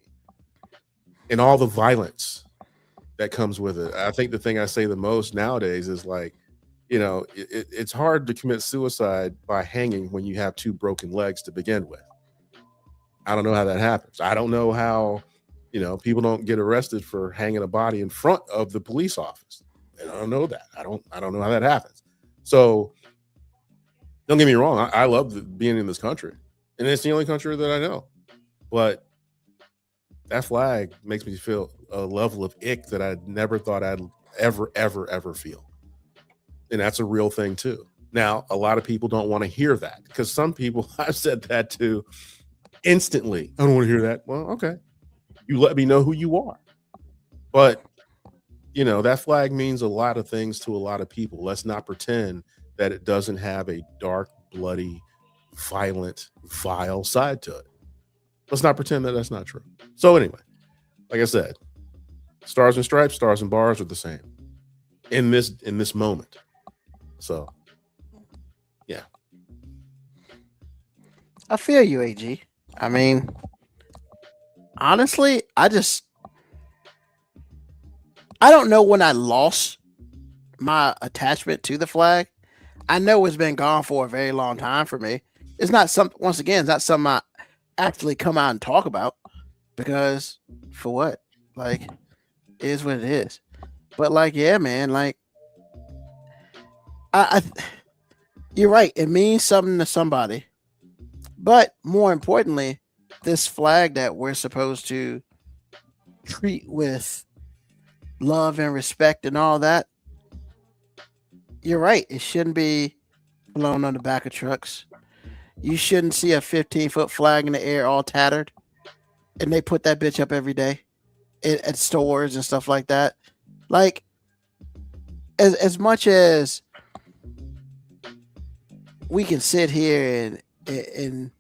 And all the violence that comes with it. I think the thing I say the most nowadays is like, it's hard to commit suicide by hanging when you have two broken legs to begin with. I don't know how that happens. I don't know how, people don't get arrested for hanging a body in front of the police office. And I don't know that. I don't know how that happens. So don't get me wrong. I love being in this country, and it's the only country that I know. But that flag makes me feel a level of ick that I never thought I'd ever feel. And that's a real thing too. Now, a lot of people don't want to hear that because some people I've said that to instantly. I don't want to hear that. Well, okay. You let me know who you are. But, that flag means a lot of things to a lot of people. Let's not pretend that it doesn't have a dark, bloody, violent, vile side to it. Let's not pretend that that's not true. So anyway, like I said, Stars and Stripes, Stars and Bars are the same in this moment. So, yeah. I feel you, AG. I mean, honestly, I don't know when I lost my attachment to the flag. I know it's been gone for a very long time for me. It's not something I actually come out and talk about because for what? Like, it is what it is. But like, yeah, man, like, you're right. It means something to somebody. But more importantly, this flag that we're supposed to treat with love and respect and all that, you're right. It shouldn't be flown on the back of trucks. You shouldn't see a 15-foot flag in the air all tattered, and they put that bitch up every day at stores and stuff like that. Like, as much as we can sit here and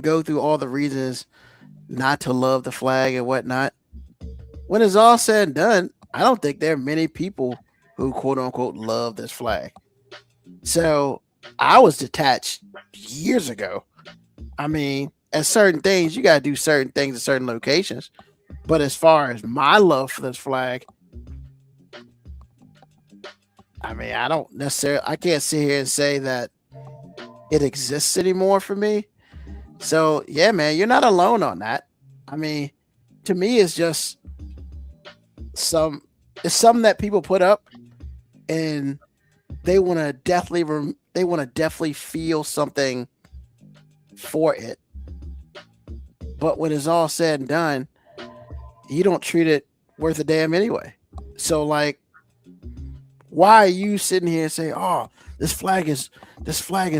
go through all the reasons not to love the flag and whatnot, when it's all said and done, I don't think there are many people who quote unquote love this flag. So I was detached years ago. I mean, at certain things, you got to do certain things at certain locations. But as far as my love for this flag, I mean, I can't sit here and say that it exists anymore for me. So yeah, man, you're not alone on that. I mean, to me, it's just something that people put up, and they want to definitely feel something for it. But when it's all said and done, you don't treat it worth a damn anyway. So like, why are you sitting here and say, "Oh, this flag is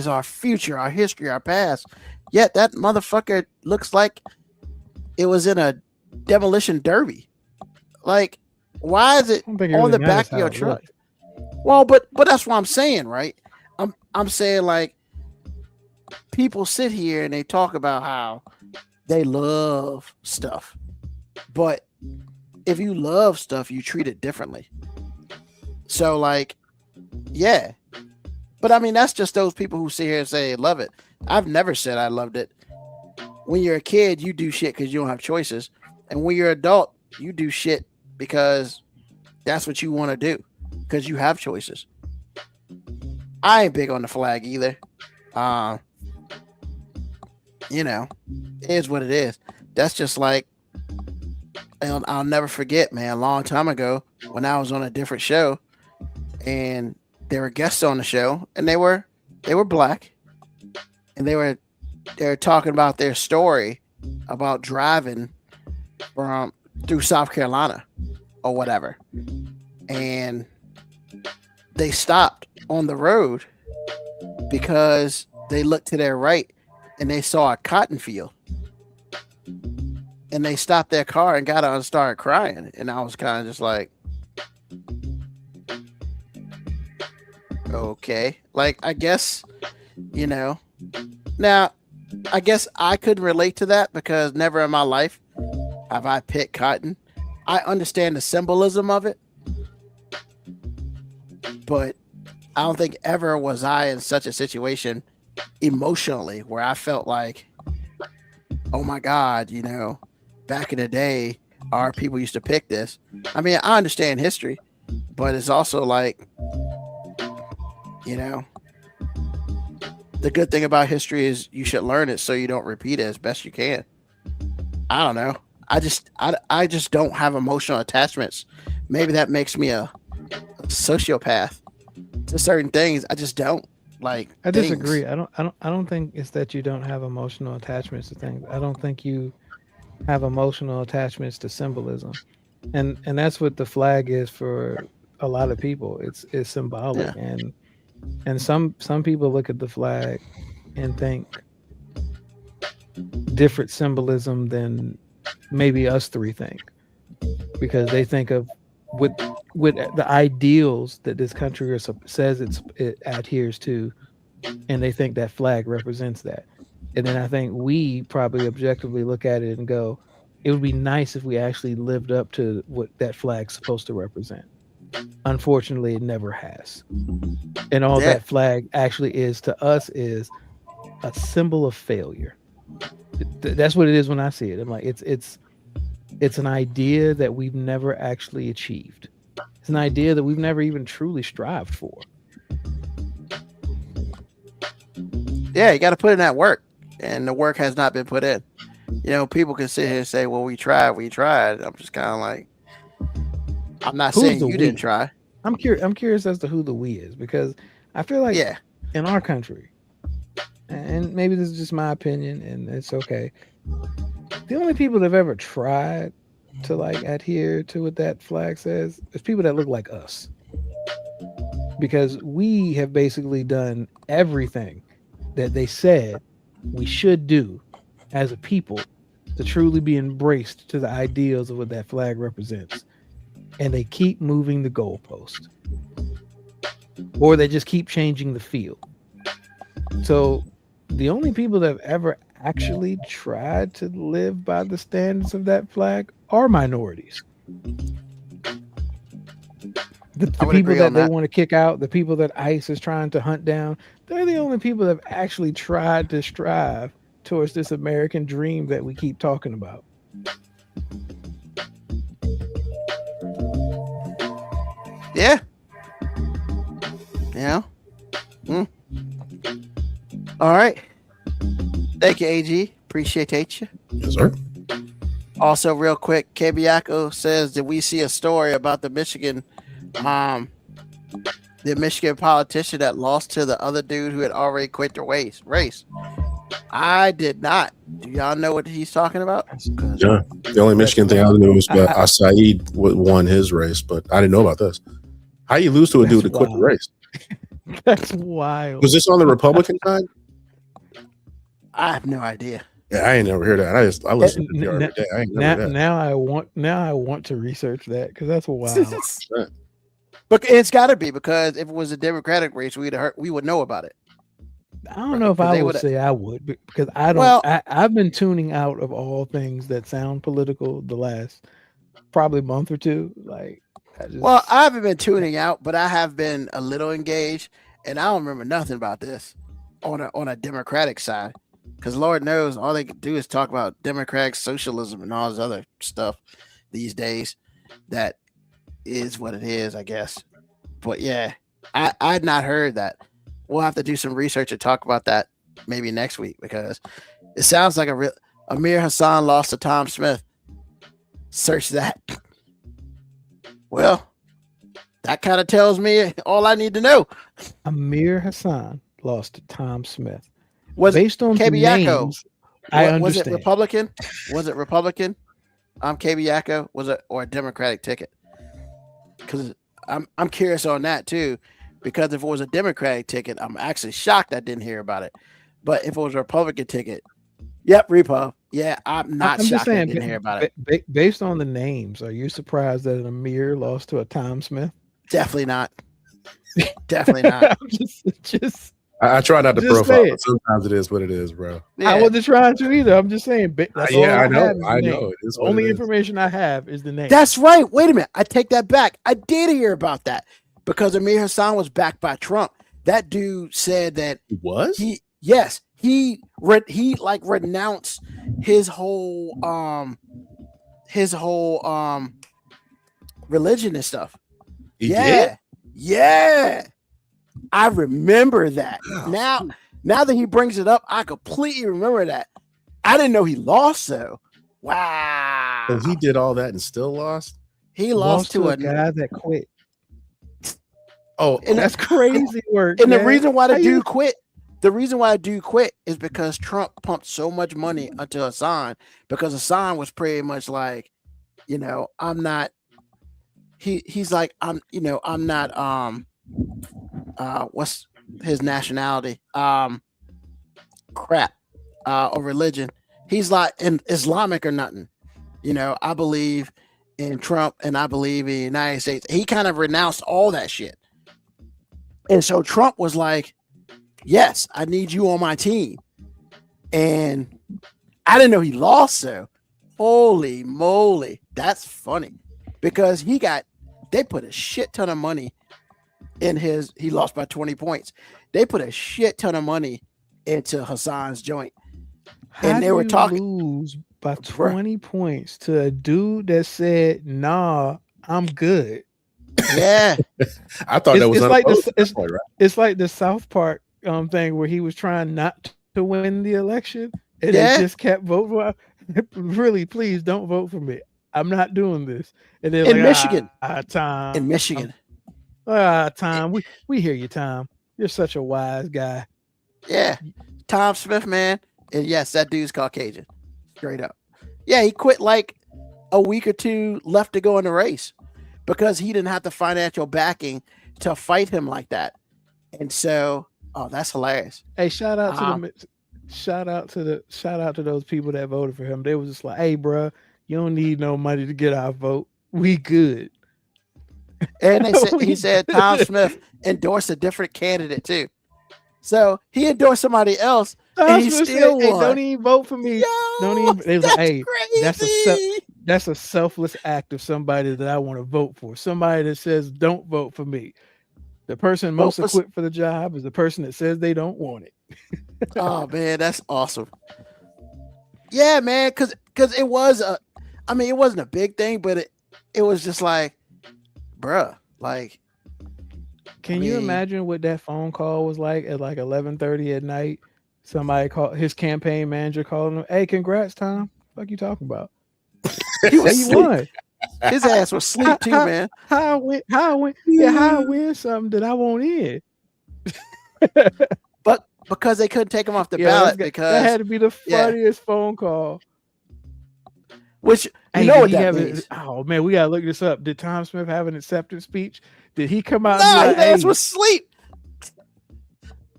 our future, our history, our past"? Yet that motherfucker looks like it was in a demolition derby. Like, why is it on the back of your truck? Well, but that's what I'm saying, right? I'm saying, like, people sit here and they talk about how they love stuff, but if you love stuff, you treat it differently. So, like, yeah, but I mean, that's just those people who sit here and say they love it. I've never said I loved it. When you're a kid, you do shit because you don't have choices, and when you're an adult, you do shit because that's what you want to do because you have choices. I ain't big on the flag either. You know, it is what it is. That's just like, I'll never forget, man, a long time ago when I was on a different show and there were guests on the show and they were black, and they were talking about their story about driving through South Carolina or whatever. And they stopped on the road because they looked to their right and they saw a cotton field. And they stopped their car and got out and started crying. And I was kind of just like, okay. Like, I guess, you know. Now, I guess I couldn't relate to that because never in my life have I picked cotton. I understand the symbolism of it, but I don't think ever was I in such a situation emotionally where I felt like, oh my God, you know, back in the day, our people used to pick this. I mean, I understand history, but it's also like, you know, the good thing about history is you should learn it so you don't repeat it as best you can. I don't know. I just don't have emotional attachments. Maybe that makes me a sociopath to certain things. I just don't like. I disagree. I don't think it's that you don't have emotional attachments to things. I don't think you have emotional attachments to symbolism, and that's what the flag is for a lot of people. It's symbolic, yeah. And some people look at the flag and think different symbolism than maybe us three think, because they think of with the ideals that this country says it adheres to, and they think that flag represents that. And then I think we probably objectively look at it and go, it would be nice if we actually lived up to what that flag's supposed to represent. Unfortunately, it never has. And all that flag actually is to us is a symbol of failure. That's what it is when I see it. I'm like, it's an idea that we've never actually achieved. It's an idea that we've never even truly strived for. Yeah, you got to put in that work, and the work has not been put in. You know, people can sit here and say, well, we tried. I'm just kind of like, I'm not saying you didn't try. I'm curious as to who the we is, because I feel like in our country, and maybe this is just my opinion and it's okay, the only people that have ever tried to like adhere to what that flag says? It's people that look like us. Because we have basically done everything that they said we should do as a people to truly be embraced to the ideals of what that flag represents. And they keep moving the goalpost. Or they just keep changing the field. So the only people that have ever actually tried to live by the standards of that flag are minorities. The people that they want to kick out, the people that ICE is trying to hunt down, they're the only people that have actually tried to strive towards this American dream that we keep talking about. Yeah. Yeah. All right. Thank you, AG. Appreciate you. Yes, sir. Also, real quick, Kebiako says that we see a story about the Michigan politician that lost to the other dude who had already quit the race. I did not. Do y'all know what he's talking about? Yeah. The only Michigan thing I knew was that Saeed won his race, but I didn't know about this. How you lose to a dude that quit the race? That's wild. Was this on the Republican side? I have no idea. Yeah, I ain't never heard that. I listen to PR every day. I ain't never heard that. Now I want to research that because that's wild. But it's got to be, because if it was a Democratic race, we would know about it. I don't know if I would say I would, because I don't. Well, I've been tuning out of all things that sound political the last probably month or two. Like, I haven't been tuning out, but I have been a little engaged, and I don't remember nothing about this on a Democratic side, because Lord knows all they could do is talk about democratic socialism and all this other stuff these days. That is what it is, I guess. But yeah, I'd not heard that. We'll have to do some research and talk about that maybe next week, because it sounds like Amir Hassan lost to Tom Smith. Search that. Well, that kind of tells me all I need to know. Amir Hassan lost to Tom Smith. Based on Kebiako, names, I understand. Was it Republican? Kebiako, was it, or a Democratic ticket? Because I'm curious on that too. Because if it was a Democratic ticket, I'm actually shocked I didn't hear about it. But if it was a Republican ticket, yep, Repo. Yeah, I'm not shocked I didn't hear about it. Based on the names, are you surprised that an Amir lost to a Tom Smith? Definitely not. Definitely not. I try not to profile, but sometimes it is what it is, bro. Yeah. I wasn't trying to either. I'm just saying. That's all I know. I know. The only information I have is the name. That's right. Wait a minute. I take that back. I did hear about that. Because Amir Hassan was backed by Trump. That dude said that he was. He renounced his whole religion and stuff. He did? Yeah. I remember that. Now that he brings it up, I completely remember that. I didn't know he lost though. Wow. So he did all that and still lost? He lost to a guy that quit. Oh, and that's crazy work. And man. The reason why the dude quit is because Trump pumped so much money into Hassan, because Hassan was pretty much like, I'm not. He's like, I'm not. What's his nationality? Crap. Or religion. He's like Islamic or nothing. I believe in Trump and I believe in the United States. He kind of renounced all that shit. And so Trump was like, yes, I need you on my team. And I didn't know he lost, so holy moly. That's funny. Because they put a shit ton of money in he lost by 20 points. They put a shit ton of money into Hassan's joint. And they were talking. Lose by 20 points to a dude that said, nah, I'm good. Yeah, I thought that was like it's like the South Park thing where he was trying not to win the election and they just kept voting. Really, please don't vote for me. I'm not doing this. And then in Michigan, Tom, in Michigan, Tom, we hear you, Tom. You're such a wise guy. Yeah, Tom Smith, man, and yes, that dude's Caucasian, straight up. Yeah, he quit like a week or two left to go in the race because he didn't have the financial backing to fight him like that. And so, oh, that's hilarious. Hey, shout out to those people that voted for him. They was just like, hey, bro, you don't need no money to get our vote. We good. And he said Tom Smith endorsed a different candidate too. So he endorsed somebody else, and he still won. Hey, don't even vote for me. Yo, don't even. They was like, hey, crazy. that's a selfless act of somebody that I want to vote for. Somebody that says don't vote for me. The person most equipped for the job is the person that says they don't want it. Oh man, that's awesome. Yeah, man, because it was it wasn't a big thing, but it was just like, bruh, like. Can you imagine what that phone call was like at like 11:30 at night? Somebody called his campaign manager, calling him, "Hey, congrats, Tom. What the fuck you talking about? You won." His ass was asleep too, man. How I win something that I won't in. But because they couldn't take him off the ballot, because that had to be the funniest phone call. Which you know what that means. Oh man, we gotta look this up. Did Tom Smith have an acceptance speech? Did he come out? No, his ass was asleep.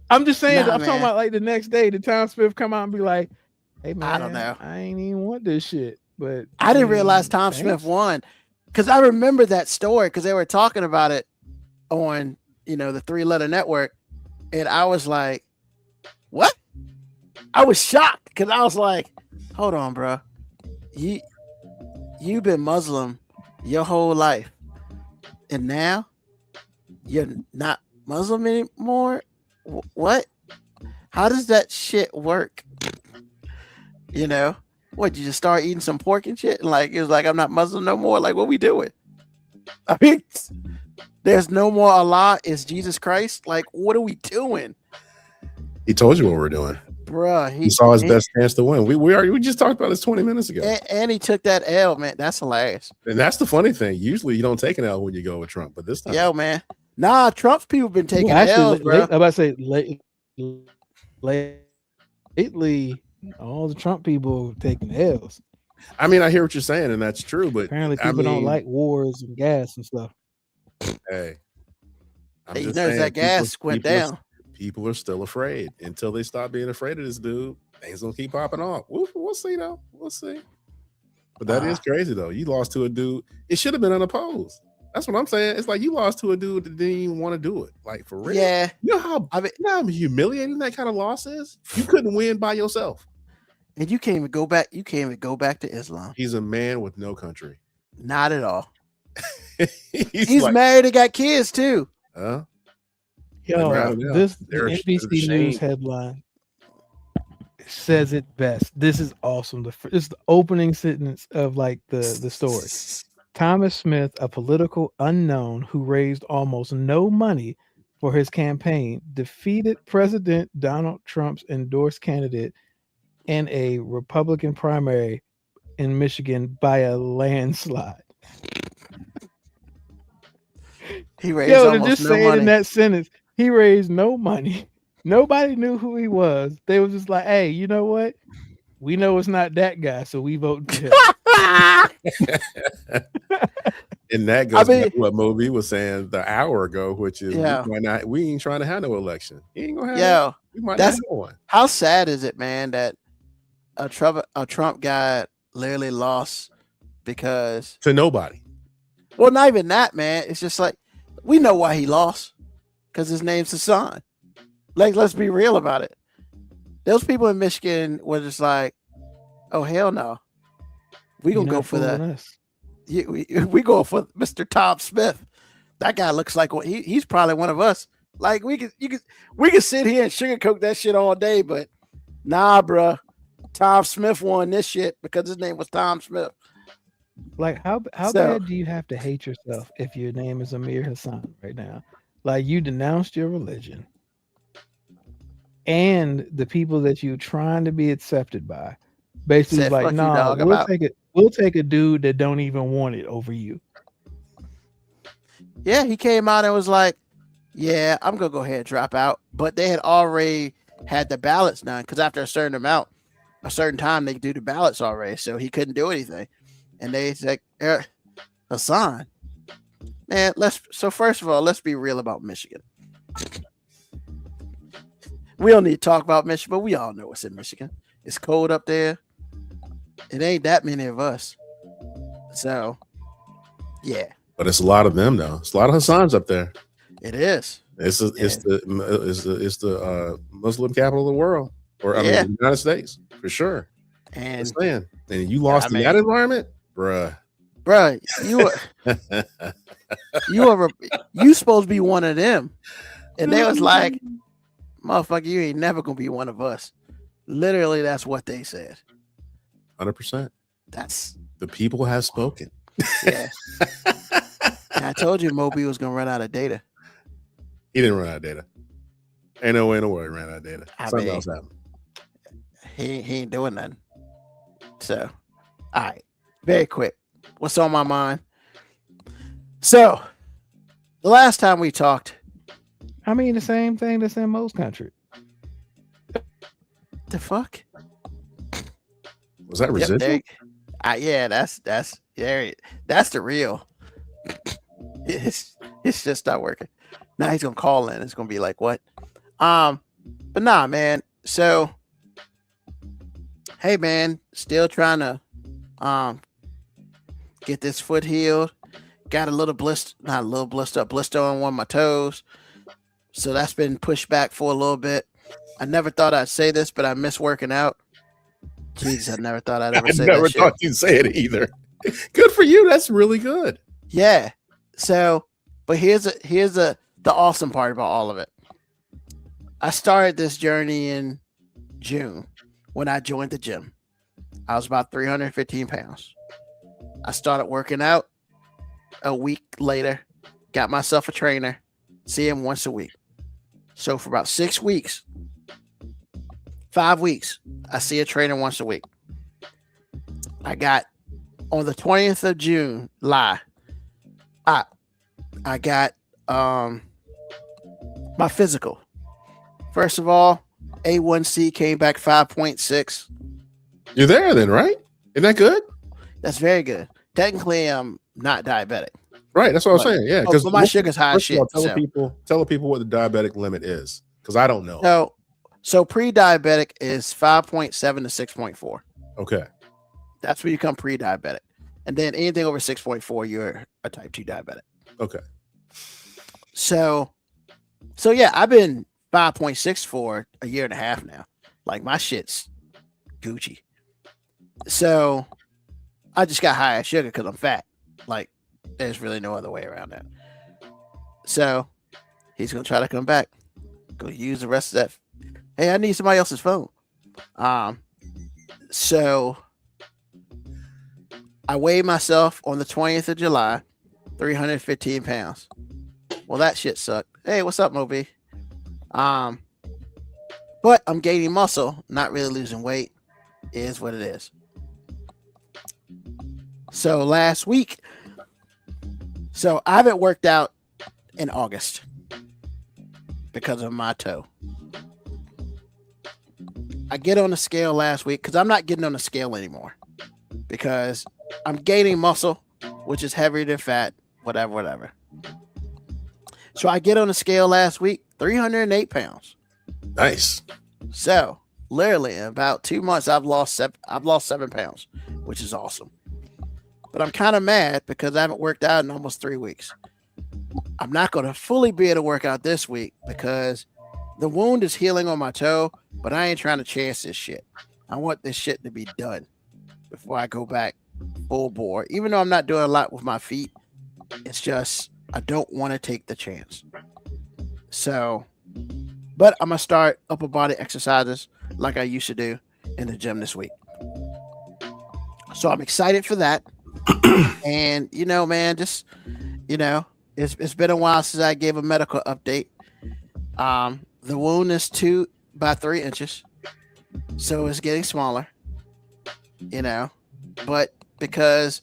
I'm just saying. I'm talking about like the next day. Did Tom Smith come out and be like, "Hey man, I don't know. I ain't even want this shit." But I didn't realize Tom Smith won because I remember that story because they were talking about it on the 3-letter network, and I was like, "What?" I was shocked because I was like, "Hold on, bro. You've been Muslim your whole life, and now you're not Muslim anymore. What? How does that shit work? What, you just start eating some pork and shit? And like, it was like, I'm not Muslim no more. Like, what we doing? I mean, there's no more Allah. It's Jesus Christ. Like, what are we doing?" He told you what we're doing. Bruh, he saw his best chance to win. We just talked about this 20 minutes ago. And he took that L, man. That's hilarious. And that's the funny thing. Usually you don't take an L when you go with Trump, but this time. Yo, man. Nah, Trump's people been taking L's, bro. I'm about to say lately, all the Trump people taking L's. I mean, I hear what you're saying, and that's true, but apparently people don't like wars and gas and stuff. Hey, you notice that gas went down. People are still afraid. Until they stop being afraid of this dude, things gonna keep popping off. We'll see though. We'll see. But that is crazy though. You lost to a dude. It should have been unopposed. That's what I'm saying. It's like you lost to a dude that didn't even want to do it. Like for real. Yeah. You know how humiliating that kind of loss is? You couldn't win by yourself. And you can't even go back. You can't even go back to Islam. He's a man with no country. Not at all. He's married and got kids too. Yo, the NBC News headline says it best. This is awesome. This is the opening sentence of like the story. Thomas Smith, a political unknown who raised almost no money for his campaign, defeated President Donald Trump's endorsed candidate in a Republican primary in Michigan by a landslide. He raised almost no money. In that sentence, he raised no money. Nobody knew who he was. They was just like, hey, you know what? We know it's not that guy, so we vote for him. And that goes back to what Moby was saying the hour ago, which is we ain't trying to have no election. He ain't gonna have we might not have one. How sad is it, man, that a Trump guy literally lost because to nobody. Well, not even that, man. It's just like we know why he lost. Because his name's Hassan. Like, let's be real about it. Those people in Michigan were just like, oh, hell no. We gonna go for that. We go for Mr. Tom Smith. That guy looks like he's probably one of us. Like we could sit here and sugarcoat that shit all day, but nah, bruh. Tom Smith won this shit because his name was Tom Smith. Like how bad do you have to hate yourself if your name is Amir Hassan right now? Like you denounced your religion and the people that you're trying to be accepted by. Basically, like, no, we'll take a dude that don't even want it over you. Yeah, he came out and was like, yeah, I'm gonna go ahead and drop out. But they had already had the ballots done because after a certain time they do the ballots already, so he couldn't do anything. and they said, Hassan, man, first of all, let's be real about Michigan. We don't need to talk about Michigan, but we all know what's in Michigan. It's cold up there. It ain't that many of us. So, yeah. But it's a lot of them, though. It's a lot of Hassans up there. It is. It's the Muslim capital of the world, or I mean, the United States for sure. And you lost in that environment, bruh. You supposed to be one of them, and they was like, "Motherfucker, you ain't never gonna be one of us." Literally, that's what they said. 100%. That's the people have spoken. Yeah. And I told you Moby was gonna run out of data. He didn't run out of data. Ain't no way in the world he ran out of data. Something else happened. He ain't doing nothing. So, all right, very quick. What's on my mind? So, the last time we talked, I mean, the same thing that's in most countries. The fuck? Was that residual? Yeah, that's the real. It's just not working. Now he's gonna call in. It's gonna be like, what? But nah, man. So, hey, man, still trying to get this foot healed. Got a little blister on one of my toes. So that's been pushed back for a little bit. I never thought I'd say this, but I miss working out. Jesus, I never thought I'd ever say that. I never thought you'd say it either. Good for you. That's really good. Yeah. So, but here's the awesome part about all of it. I started this journey in June when I joined the gym. I was about 315 pounds. I started working out a week later, got myself a trainer, see him once a week. So for about 6 weeks, 5 weeks, I see a trainer once a week. I got on the 20th of June, I got my physical. First of all, A1C came back 5.6. You're there then, right? Isn't that good? That's very good. Technically, I'm not diabetic. Right, that's what I'm saying. Yeah, because my sugar's high as shit. Tell the people what the diabetic limit is, because I don't know. So pre-diabetic is 5.7 to 6.4. Okay, that's where you come pre-diabetic, and then anything over 6.4, you're a type 2 diabetic. Okay. So yeah, I've been 5.6 for a year and a half now. Like my shit's Gucci. So I just got high sugar because I'm fat. Like there's really no other way around that. So he's gonna try to come back. Go use the rest of that. Hey, I need somebody else's phone. So I weighed myself on the 20th of July, 315 pounds. Well, that shit sucked. Hey, what's up, Moby? But I'm gaining muscle, not really losing weight. Is what it is. So last week, so I haven't worked out in August because of my toe. I get on the scale last week because I'm not getting on the scale anymore because I'm gaining muscle, which is heavier than fat, whatever. So I get on the scale last week, 308 pounds. Nice. So literally in about 2 months, I've lost 7 pounds, which is awesome. But I'm kind of mad because I haven't worked out in almost 3 weeks. I'm not going to fully be able to work out this week because the wound is healing on my toe, but I ain't trying to chance this shit. I want this shit to be done before I go back full bore. Even though I'm not doing a lot with my feet, it's just I don't want to take the chance. So, but I'm going to start upper body exercises like I used to do in the gym this week. So I'm excited for that. And, man, just, it's been a while since I gave a medical update. The wound is 2 by 3 inches. So it's getting smaller, but because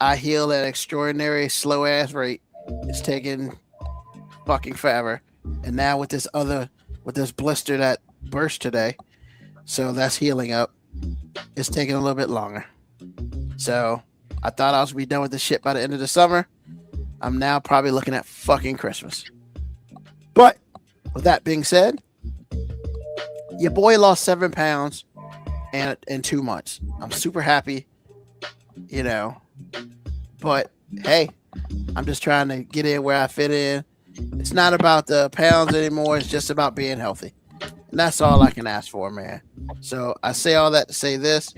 I heal at an extraordinary slow ass rate, it's taking fucking forever. And now with this blister that burst today, so that's healing up, it's taking a little bit longer. So I thought I was gonna be done with this shit by the end of the summer. I'm now probably looking at fucking Christmas. But with that being said, your boy lost 7 pounds in 2 months. I'm super happy, you know. But hey, I'm just trying to get in where I fit in. It's not about the pounds anymore. It's just about being healthy. And that's all I can ask for, man. So I say all that to say this.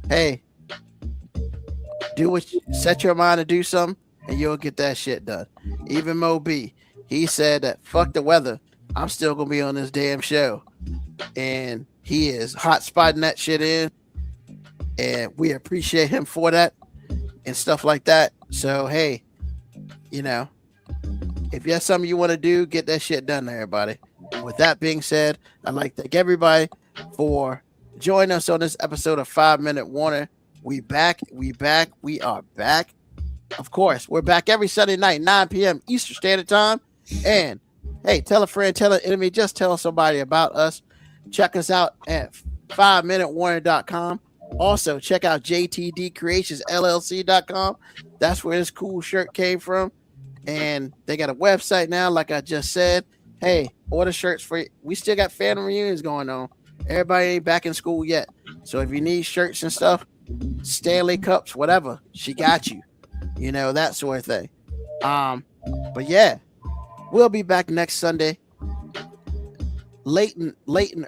Hey, set your mind to do something and you'll get that shit done. Even Mo B, he said that fuck the weather. I'm still going to be on this damn show. And he is hot spotting that shit in. And we appreciate him for that and stuff like that. So, hey, you know, if you have something you want to do, get that shit done, everybody. With that being said, I'd like to thank everybody for joining us on this episode of 5 Minute Warning. We are back. Of course, we're back every Sunday night, 9 p.m. Eastern Standard Time. And hey, tell a friend, tell an enemy, just tell somebody about us. Check us out at 5minutewarning.com. Also, check out JTDCreationsLLC.com. That's where this cool shirt came from. And they got a website now, like I just said. Hey, order shirts for you. We still got family reunions going on. Everybody ain't back in school yet. So if you need shirts and stuff, Stanley cups, whatever, she got you. You know, that sort of thing. But yeah, we'll be back next Sunday. Late and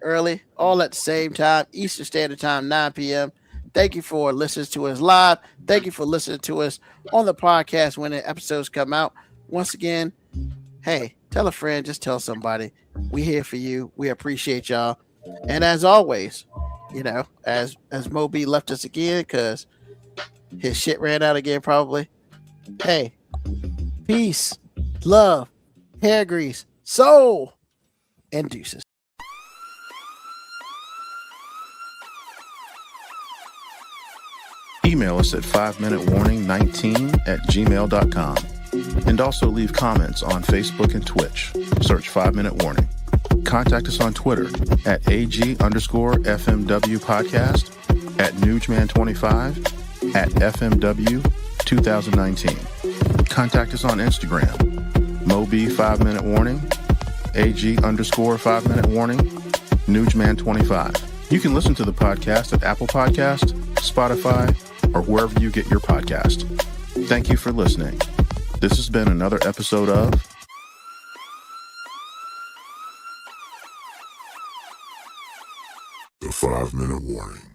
early, all at the same time, Eastern Standard Time, 9 p.m. Thank you for listening to us live. Thank you for listening to us on the podcast when the episodes come out. Once again, hey, tell a friend, just tell somebody. We here for you. We appreciate y'all. And as always, you know, as Moby left us again because his shit ran out again probably. Hey, peace, love, hair grease, soul, and deuces. Email us at 5minutewarning19@gmail.com. And also leave comments on Facebook and Twitch. Search 5 Minute Warning. Contact us on Twitter at AG_FMW podcast, at Newsman25, at FMW 2019. Contact us on Instagram, Moby 5 Minute Warning, AG_5 Minute Warning, Newsman25. You can listen to the podcast at Apple Podcast, Spotify, or wherever you get your podcast. Thank you for listening. This has been another episode of The 5 Minute Warning.